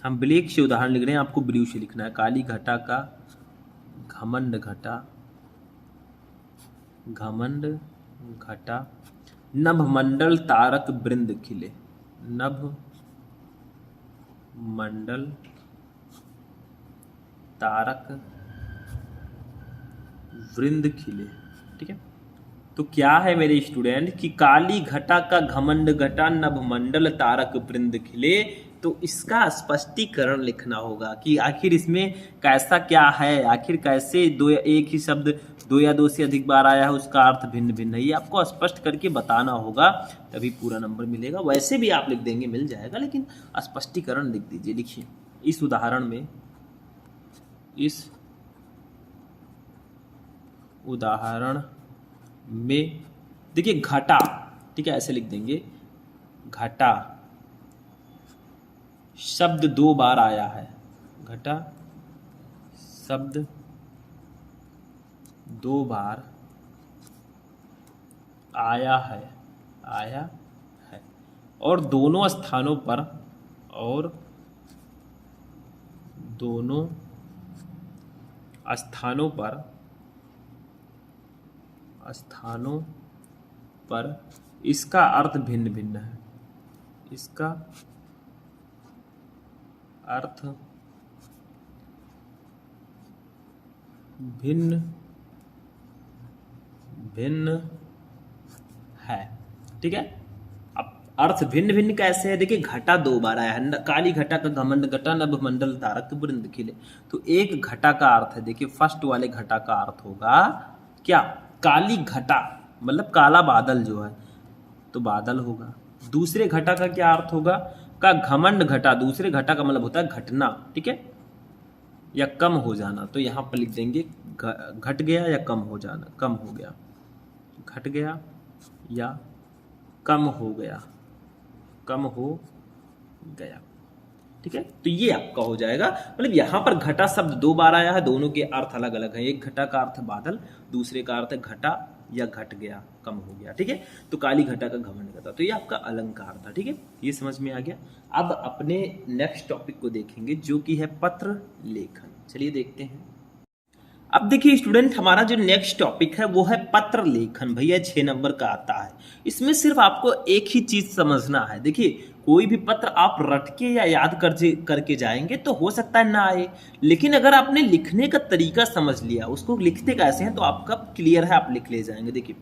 हम ब्लैक से उदाहरण लिख रहे हैं, आपको ब्लू से लिखना है। काली घटा का घमंड घटा, घमंड घटा, नभ मंडल तारक वृंद खिले। नभ मंडल तारक वृंद खिले, ठीक है। तो क्या है मेरे स्टूडेंट कि काली घटा का घमंड घटा, नभ मंडल तारक वृंद खिले। तो इसका स्पष्टीकरण लिखना होगा कि आखिर इसमें कैसा क्या है, आखिर कैसे दो या एक ही शब्द दो या दो से अधिक बार आया है, उसका अर्थ भिन्न भिन्न है, ये आपको स्पष्ट करके बताना होगा, तभी पूरा नंबर मिलेगा। वैसे भी आप लिख देंगे मिल जाएगा, लेकिन स्पष्टीकरण लिख दीजिए। लिखिए इस उदाहरण में, इस उदाहरण में देखिए घटा, ठीक है, ऐसे लिख देंगे घटा शब्द दो बार आया है। घटा शब्द दो बार आया है, आया है, और दोनों स्थानों पर, और दोनों स्थानों पर, स्थानों पर इसका अर्थ भिन्न भिन्न है। इसका अर्थ भिन्न भिन्न है, ठीक है। अब अर्थ भिन्न भिन्न कैसे है, देखिए घटा दो बार आया है, काली घटा का घमंड घटा, नभ मंडल तारक वृंद खिले। तो एक घटा का अर्थ है, देखिए फर्स्ट वाले घटा का अर्थ होगा क्या, काली घटा मतलब काला बादल जो है, तो बादल होगा। दूसरे घटा का क्या अर्थ होगा, का घमंड घटा, दूसरे घटा का मतलब होता है घटना, ठीक है, या कम हो जाना। तो यहां पर लिख देंगे घट गया या कम हो जाना, कम हो गया, घट गया या कम हो गया, कम हो गया, ठीक है। तो ये आपका हो जाएगा, मतलब यहां पर घटा शब्द दो बार आया है, दोनों के अर्थ अलग अलग है। एक घटा का अर्थ बादल, दूसरे का अर्थ घटा या घट गया, कम हो गया, ठीक है। तो काली घटा का घमंड घटा, तो ये आपका अलंकार था, ठीक है, ये समझ में आ गया। अब अपने नेक्स्ट टॉपिक को देखेंगे जो कि है पत्र लेखन। चलिए देखते हैं। अब देखिए स्टूडेंट, हमारा जो नेक्स्ट टॉपिक है वो है पत्र लेखन। भैया 6 नंबर का आता है। इसमें सिर्फ आपको एक ही चीज समझना है। देखिए कोई भी पत्र आप रट के या याद करके जाएंगे तो हो सकता है ना आए, लेकिन अगर आपने लिखने का तरीका समझ लिया, उसको लिखते कैसे हैं, तो आपका क्लियर है, आप लिख ले जाएंगे। देखिए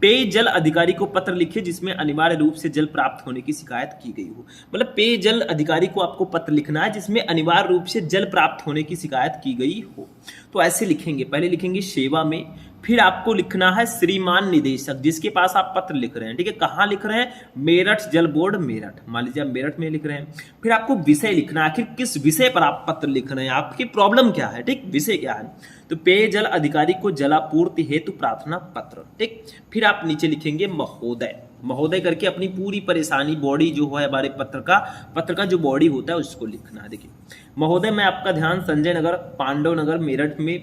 पेयजल अधिकारी को पत्र लिखे जिसमें अनिवार्य रूप से जल प्राप्त होने की शिकायत की गई हो। मतलब पेयजल अधिकारी को आपको पत्र लिखना है जिसमें अनिवार्य रूप से जल प्राप्त होने की शिकायत की गई हो। तो ऐसे लिखेंगे, पहले लिखेंगे सेवा में, फिर आपको लिखना है श्रीमान निदेशक जिसके पास आप पत्र लिख रहे हैं, ठीक है। कहाँ लिख रहे हैं, मेरठ जल बोर्ड मेरठ, मान लीजिए आप मेरठ में लिख रहे हैं। फिर आपको विषय लिखना है, आखिर किस विषय पर आप पत्र लिख रहे हैं, आपकी प्रॉब्लम क्या है, ठीक, विषय क्या है। तो पेयजल अधिकारी को जलापूर्ति हेतु प्रार्थना पत्र, ठीक। फिर आप नीचे लिखेंगे महोदय, महोदय करके अपनी पूरी परेशानी, बॉडी जो है हमारे पत्र का जो बॉडी होता है उसको लिखना है। देखिए महोदय, मैं आपका ध्यान संजय नगर, पांडव नगर, मेरठ में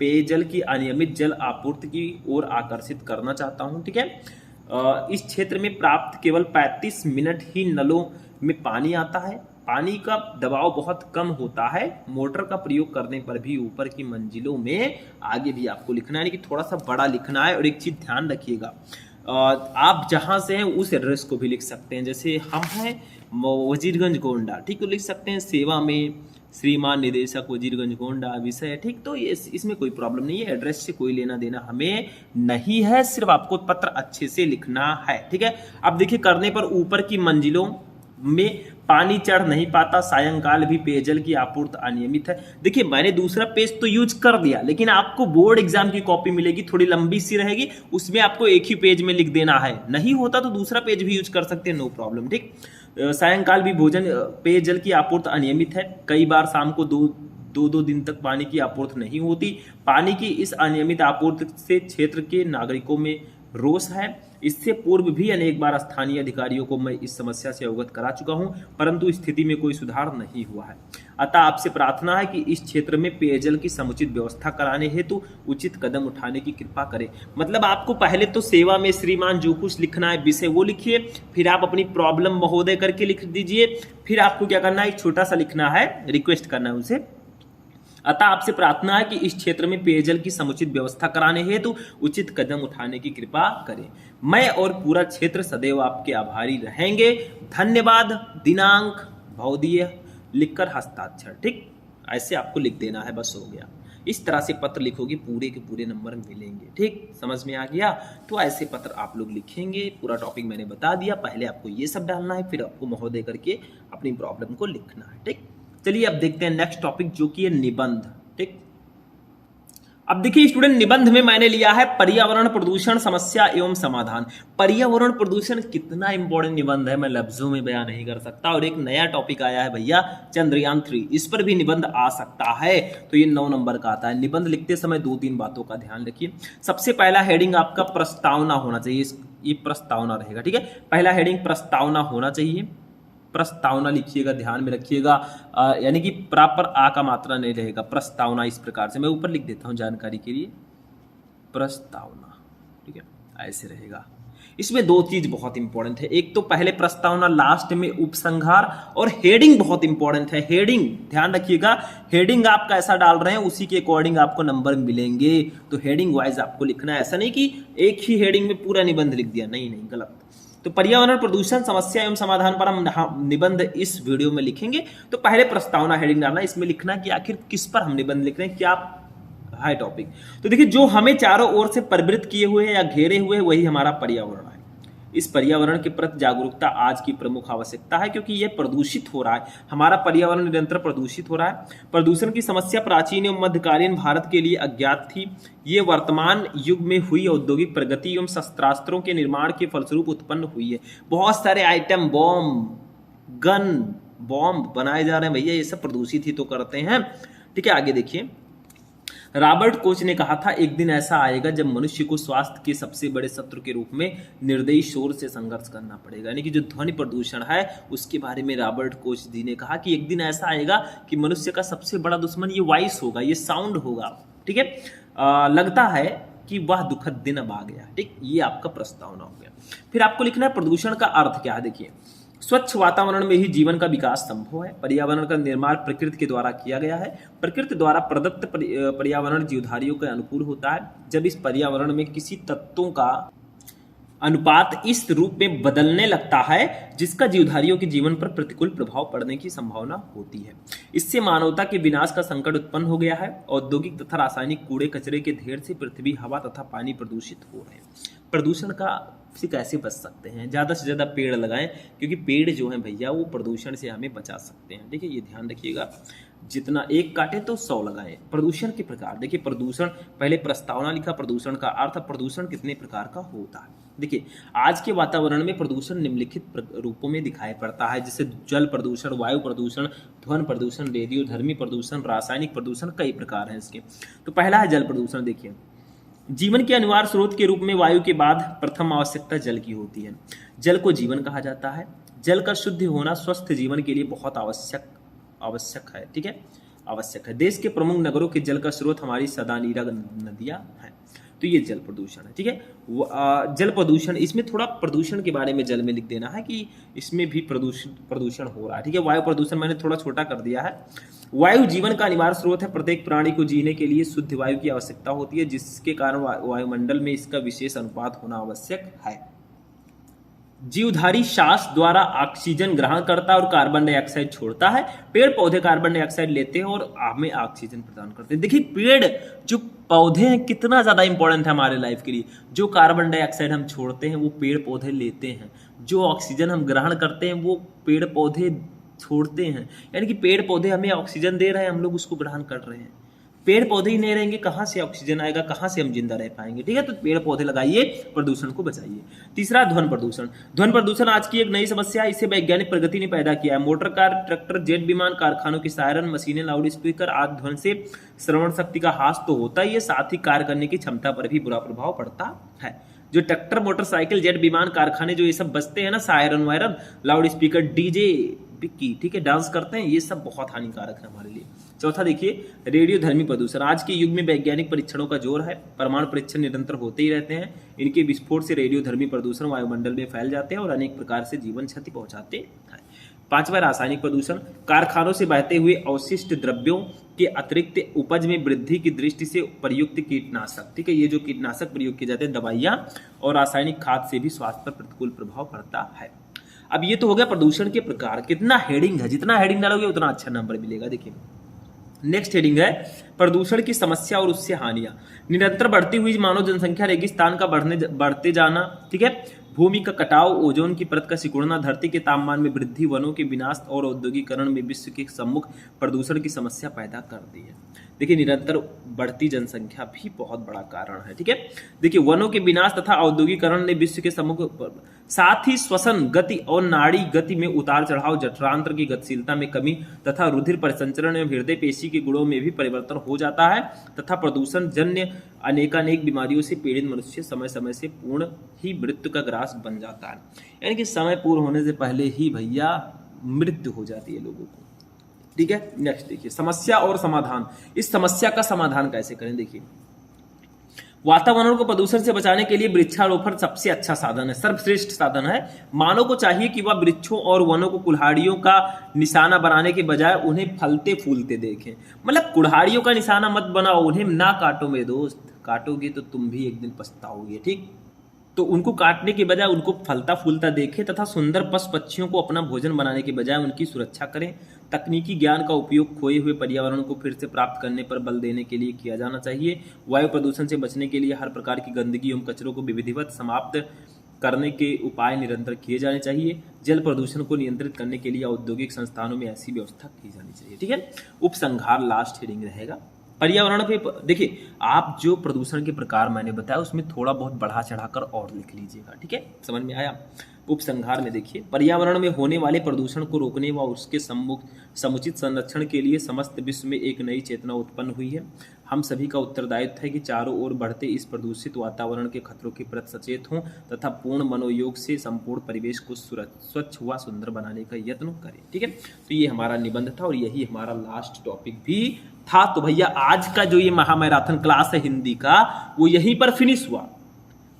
पेयजल की अनियमित जल आपूर्ति की ओर आकर्षित करना चाहता हूं, ठीक है। इस क्षेत्र में प्राप्त केवल 35 मिनट ही नलों में पानी आता है, पानी का दबाव बहुत कम होता है, मोटर का प्रयोग करने पर भी ऊपर की मंजिलों में, आगे भी आपको लिखना है, लेकिन थोड़ा सा बड़ा लिखना है। और एक चीज ध्यान रखिएगा, आप जहां से हैं उस एड्रेस को भी लिख सकते हैं, जैसे हम हैं वजीरगंज गोंडा, ठीक, तो लिख सकते हैं सेवा में श्रीमान निदेशक वजीरगंज गोंडा विषय, ठीक। तो ये इसमें कोई प्रॉब्लम नहीं है, एड्रेस से कोई लेना देना हमें नहीं है, सिर्फ आपको पत्र अच्छे से लिखना है, ठीक है। अब देखिए करने पर ऊपर की मंजिलों में पानी चढ़ नहीं पाता, सायंकाल भी पेयजल की आपूर्ति अनियमित है। देखिए मैंने दूसरा पेज तो यूज कर दिया, लेकिन आपको बोर्ड एग्जाम की कॉपी मिलेगी, थोड़ी लंबी सी रहेगी, उसमें आपको एक ही पेज में लिख देना है। नहीं होता तो दूसरा पेज भी यूज कर सकते हैं, नो प्रॉब्लम। ठीक, सायंकाल भी भोजन पेयजल की आपूर्ति अनियमित है, कई बार शाम को दो दिन तक पानी की आपूर्ति नहीं होती। पानी की इस अनियमित आपूर्ति से क्षेत्र के नागरिकों में रोष है। इससे पूर्व भी अनेक बार स्थानीय अधिकारियों को मैं इस समस्या से अवगत करा चुका हूं, परंतु स्थिति में कोई सुधार नहीं हुआ है। अतः आपसे प्रार्थना है कि इस क्षेत्र में पेयजल की समुचित व्यवस्था कराने हेतु उचित कदम उठाने की कृपा करें। मतलब आपको पहले तो सेवा में श्रीमान जो कुछ लिखना है विषय वो लिखिए, फिर आप अपनी प्रॉब्लम महोदय करके लिख दीजिए, फिर आपको क्या करना है, एक छोटा सा लिखना है, रिक्वेस्ट करना है उनसे। अतः आपसे प्रार्थना है कि इस क्षेत्र में पेयजल की समुचित व्यवस्था कराने हेतु उचित कदम उठाने की कृपा करें। मैं और पूरा क्षेत्र सदैव आपके आभारी रहेंगे। धन्यवाद। दिनांक भवदीय लिखकर हस्ताक्षर। ठीक, ऐसे आपको लिख देना है, बस हो गया। इस तरह से पत्र लिखोगे, पूरे के पूरे नंबर मिलेंगे। ठीक, समझ में आ गया? तो ऐसे पत्र आप लोग लिखेंगे। पूरा टॉपिक मैंने बता दिया, पहले आपको ये सब डालना है, फिर आपको महोदय करके अपनी प्रॉब्लम को लिखना है। ठीक, चलिए अब देखते हैं नेक्स्ट टॉपिक जो कि है निबंध। ठीक, अब देखिए स्टूडेंट, निबंध में मैंने लिया है पर्यावरण प्रदूषण समस्या एवं समाधान। पर्यावरण प्रदूषण कितना इंपॉर्टेंट निबंध है, मैं लफ्जों में बयान नहीं कर सकता। और एक नया टॉपिक आया है भैया, चंद्रयान 3, इस पर भी निबंध आ सकता है, तो ये 9 नंबर का आता है। निबंध लिखते समय 2-3 बातों का ध्यान रखिए। सबसे पहला हेडिंग आपका प्रस्तावना होना चाहिए, ये प्रस्तावना रहेगा। ठीक है, पहला हेडिंग प्रस्तावना होना चाहिए। प्रस्तावना लिखिएगा, ध्यान में रखिएगा, यानी कि प्रॉपर आ का मात्रा नहीं रहेगा। प्रस्तावना इस प्रकार से मैं ऊपर लिख देता हूं जानकारी के लिए, प्रस्तावना। ठीक है, ऐसे रहेगा। इसमें 2 चीज बहुत इंपॉर्टेंट है, एक तो पहले प्रस्तावना, लास्ट में उपसंहार, और हेडिंग बहुत इंपॉर्टेंट है। हेडिंग ध्यान रखिएगा, हेडिंग आप कैसा डाल रहे हैं उसी के अकॉर्डिंग आपको नंबर मिलेंगे। तो हेडिंग वाइज आपको लिखना है, ऐसा नहीं कि एक ही हेडिंग में पूरा निबंध लिख दिया, नहीं, गलत। तो पर्यावरण प्रदूषण समस्या एवं समाधान पर हम निबंध इस वीडियो में लिखेंगे। तो पहले प्रस्तावना हेडिंग डालना, इसमें लिखना कि आखिर किस पर हम निबंध लिख रहे हैं, क्या है टॉपिक। तो देखिए, जो हमें चारों ओर से परिवृत किए हुए या घेरे हुए, वही हमारा पर्यावरण है। इस पर्यावरण के प्रति जागरूकता आज की प्रमुख आवश्यकता है, क्योंकि यह प्रदूषित हो रहा है, हमारा पर्यावरण निरंतर प्रदूषित हो रहा है। प्रदूषण की समस्या प्राचीन एवं मध्यकालीन भारत के लिए अज्ञात थी। ये वर्तमान युग में हुई औद्योगिक प्रगति एवं शस्त्रास्त्रों के निर्माण के फलस्वरूप उत्पन्न हुई है। बहुत सारे आइटम, बॉम्ब, गन, बॉम्ब बनाए जा रहे हैं भैया, ये सब प्रदूषित ही तो करते हैं। ठीक है, आगे देखिए। रॉबर्ट कोच ने कहा था, एक दिन ऐसा आएगा जब मनुष्य को स्वास्थ्य के सबसे बड़े शत्रु के रूप में निर्दयी शोर से संघर्ष करना पड़ेगा। यानी कि जो ध्वनि प्रदूषण है उसके बारे में रॉबर्ट कोच जी ने कहा कि एक दिन ऐसा आएगा कि मनुष्य का सबसे बड़ा दुश्मन ये वॉइस होगा, ये साउंड होगा। ठीक है, लगता है कि वह दुखद दिन अब आ गया। ठीक, ये आपका प्रस्तावना हो गया। फिर आपको लिखना है प्रदूषण का अर्थ क्या है। देखिए, स्वच्छ वातावरण में ही जीवन का विकास संभव है। पर्यावरण का निर्माण प्रकृति के द्वारा किया गया है। प्रकृति द्वारा प्रदत्त पर्यावरण जीवधारियों के अनुकूल होता है। जब इस पर्यावरण में किसी तत्वों का अनुपात इस रूप में बदलने लगता है जिसका जीवधारियों के जीवन पर प्रतिकूल प्रभाव पड़ने की संभावना होती है, इससे मानवता के विनाश का संकट उत्पन्न हो गया है। औद्योगिक तथा रासायनिक कूड़े कचरे के ढेर से पृथ्वी, हवा तथा पानी प्रदूषित हो रहे हैं। प्रदूषण का से कैसे बच सकते हैं? ज़्यादा से ज़्यादा पेड़ लगाएं, क्योंकि पेड़ जो हैं भैया वो प्रदूषण से हमें बचा सकते हैं। देखिए, ये ध्यान रखिएगा, जितना एक काटे तो 100 लगाएं। प्रदूषण के प्रकार देखिए, प्रदूषण, पहले प्रस्तावना लिखा, प्रदूषण का अर्थ, प्रदूषण कितने प्रकार का होता है। देखिए, आज के वातावरण में प्रदूषण निम्नलिखित रूपों में दिखाई पड़ता है, जैसे जल प्रदूषण, वायु प्रदूषण, ध्वनि प्रदूषण, रेडियोधर्मी प्रदूषण, रासायनिक प्रदूषण, कई प्रकार हैं इसके। तो पहला है जल प्रदूषण। देखिए, जीवन के अनिवार्य स्रोत के रूप में वायु के बाद प्रथम आवश्यकता जल की होती है। जल को जीवन कहा जाता है। जल का शुद्ध होना स्वस्थ जीवन के लिए बहुत आवश्यक है। ठीक है, आवश्यक है। देश के प्रमुख नगरों के जल का स्रोत हमारी सदानीरा नदियां हैं। तो ये जल प्रदूषण है। ठीक है, जल प्रदूषण, इसमें थोड़ा प्रदूषण के बारे में जल में लिख देना है कि इसमें भी प्रदूषण हो रहा है। ठीक है, वायु प्रदूषण मैंने थोड़ा छोटा कर दिया है। वायु जीवन का अनिवार्य स्रोत है। प्रत्येक प्राणी को जीने के लिए शुद्ध वायु की आवश्यकता होती है, जिसके कारण वायुमंडल में इसका विशेष अनुपात होना आवश्यक है। जीवधारी श्वास द्वारा ऑक्सीजन ग्रहण करता है और कार्बन डाइऑक्साइड छोड़ता है। पेड़ पौधे कार्बन डाइऑक्साइड लेते हैं और हमें ऑक्सीजन प्रदान करते हैं। देखिए, पेड़ जो पौधे हैं कितना ज्यादा इंपॉर्टेंट है हमारे लाइफ के लिए। जो कार्बन डाइऑक्साइड हम छोड़ते हैं वो पेड़ पौधे लेते हैं, जो ऑक्सीजन हम ग्रहण करते हैं वो पेड़ पौधे छोड़ते हैं। यानी कि पेड़ पौधे हमें ऑक्सीजन दे रहे हैं, हम लोग उसको ग्रहण कर रहे हैं। पेड़ पौधे ही नहीं रहेंगे, कहाँ से ऑक्सीजन आएगा, कहाँ से हम जिंदा रह पाएंगे। ठीक है, तो पेड़ पौधे लगाइए, प्रदूषण को बचाइए। तीसरा, ध्वनि प्रदूषण। ध्वनि प्रदूषण आज की एक नई समस्या है, इसे वैज्ञानिक प्रगति ने पैदा किया है। मोटर कार, ट्रैक्टर, जेट विमान, कारखानों की सायरन, मशीनें, लाउड स्पीकर आदि ध्वनि से श्रवण शक्ति का ह्रास तो होता ही है, साथ ही कार्य करने की क्षमता पर भी बुरा प्रभाव पड़ता है। जो ट्रैक्टर, मोटरसाइकिल, जेट विमान, कारखाने जो ये सब बजते हैं ना, सायरन वायरन, लाउड स्पीकर, डीजे बिक्की, ठीक है, डांस करते हैं, ये सब बहुत हानिकारक है हमारे लिए। चौथा देखिए, रेडियोधर्मी प्रदूषण। आज के युग में वैज्ञानिक परीक्षणों का जोर है, परमाणु परीक्षण निरंतर होते ही रहते हैं। इनके विस्फोट से रेडियोधर्मी प्रदूषण वायुमंडल में फैल जाते हैं और अनेक प्रकार से जीवन क्षति पहुंचाते हैं। पांचवा, रासायनिक प्रदूषण। कारखानों से बहते हुए अवशिष्ट द्रव्यों के अतिरिक्त उपज में वृद्धि की दृष्टि से प्रयुक्त कीटनाशक, ठीक है, ये जो कीटनाशक प्रयोग किए जाते हैं, दवाइयां और रासायनिक खाद से भी स्वास्थ्य पर प्रतिकूल प्रभाव पड़ता है। अब ये तो हो गया प्रदूषण के प्रकार। कितना हेडिंग है, जितना हेडिंग डालोगे उतना अच्छा नंबर मिलेगा। देखिए नेक्स्ट हेडिंग है प्रदूषण की समस्या और उससे हानियां। निरंतर बढ़ती हुई मानव जनसंख्या, रेगिस्तान का बढ़ते जाना, ठीक है, भूमि का कटाव, ओजोन की परत का सिकुड़ना, धरती के तापमान में वृद्धि, वनों के विनाश और औद्योगिकरण में विश्व के सम्मुख प्रदूषण की समस्या पैदा कर दी है। देखिए निरंतर बढ़ती जनसंख्या भी बहुत बड़ा कारण है। ठीक है, देखिए वनों के विनाश तथा औद्योगिकरण ने विश्व के सम्मुख, साथ ही श्वसन गति और नाड़ी गति में उतार चढ़ाव, जठरांत्र की गतिशीलता में कमी तथा रुधिर परिसंचरण एवं हृदय पेशी के गुणों में भी परिवर्तन हो जाता है तथा प्रदूषण जन्य अनेकानेक बीमारियों से पीड़ित मनुष्य समय समय से पूर्ण ही मृत्यु का ग्रास बन जाता है। यानी कि समय पूर्ण होने से पहले ही भैया मृत्यु हो जाती है लोगों को। ठीक है, नेक्स्ट देखिए समस्या और समाधान। इस समस्या का समाधान कैसे करें? देखिए वातावरण को प्रदूषण से बचाने के लिए वृक्षारोपण सबसे अच्छा साधन है, सर्वश्रेष्ठ साधन है। मानव को चाहिए कि वह वृक्षों और वनों को कुल्हाड़ियों का निशाना बनाने के बजाय उन्हें फलते फूलते देखें। मतलब कुल्हाड़ियों का निशाना मत बनाओ, उन्हें ना काटो मेरे दोस्त, काटोगे तो तुम भी एक दिन पछताओगे। ठीक, तो उनको काटने के बजाय उनको फलता फूलता देखें तथा सुंदर पशु पक्षियों को अपना भोजन बनाने के बजाय उनकी सुरक्षा करें। तकनीकी ज्ञान का उपयोग खोए हुए पर्यावरण को फिर से प्राप्त करने पर बल देने के लिए किया जाना चाहिए। वायु प्रदूषण से बचने के लिए हर प्रकार की गंदगी एवं कचरों को विधिवत समाप्त करने के उपाय निरंतर किए जाने चाहिए। जल प्रदूषण को नियंत्रित करने के लिए औद्योगिक संस्थानों में ऐसी व्यवस्था की जानी चाहिए। ठीक है, उपसंहार लास्ट हेडिंग रहेगा। पर्यावरण पे देखिए आप जो प्रदूषण के प्रकार मैंने बताया उसमें थोड़ा बहुत बढ़ा चढ़ाकर और लिख लीजिएगा। ठीक है, समझ में आया? उपसंहार में देखिए पर्यावरण में होने वाले प्रदूषण को रोकने व उसके समुचित संरक्षण के लिए समस्त विश्व में एक नई चेतना उत्पन्न हुई है। हम सभी का उत्तरदायित्व है कि चारों ओर बढ़ते इस प्रदूषित वातावरण के खतरों के प्रति सचेत हों तथा पूर्ण मनोयोग से संपूर्ण परिवेश को स्वच्छ व सुंदर बनाने का यत्न करें। ठीक है, तो ये हमारा निबंध था और यही हमारा लास्ट टॉपिक भी था। तो भैया आज का जो ये महामैराथन क्लास है हिंदी का वो यहीं पर फिनिश हुआ।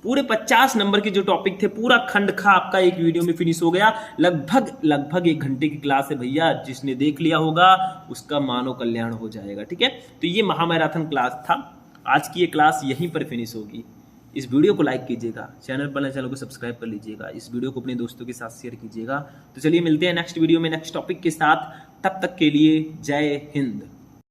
पूरे 50 नंबर के जो टॉपिक थे पूरा खंड खा आपका एक वीडियो में फिनिश हो गया। लगभग 1 घंटे की क्लास है भैया, जिसने देख लिया होगा उसका मानव कल्याण हो जाएगा। ठीक है, तो ये महामैराथन क्लास था। आज की ये क्लास यहीं पर फिनिश होगी। इस वीडियो को लाइक कीजिएगा, चैनल को सब्सक्राइब कर लीजिएगा, इस वीडियो को अपने दोस्तों के साथ शेयर कीजिएगा। तो चलिए मिलते हैं नेक्स्ट वीडियो में नेक्स्ट टॉपिक के साथ। तब तक के लिए जय हिंद।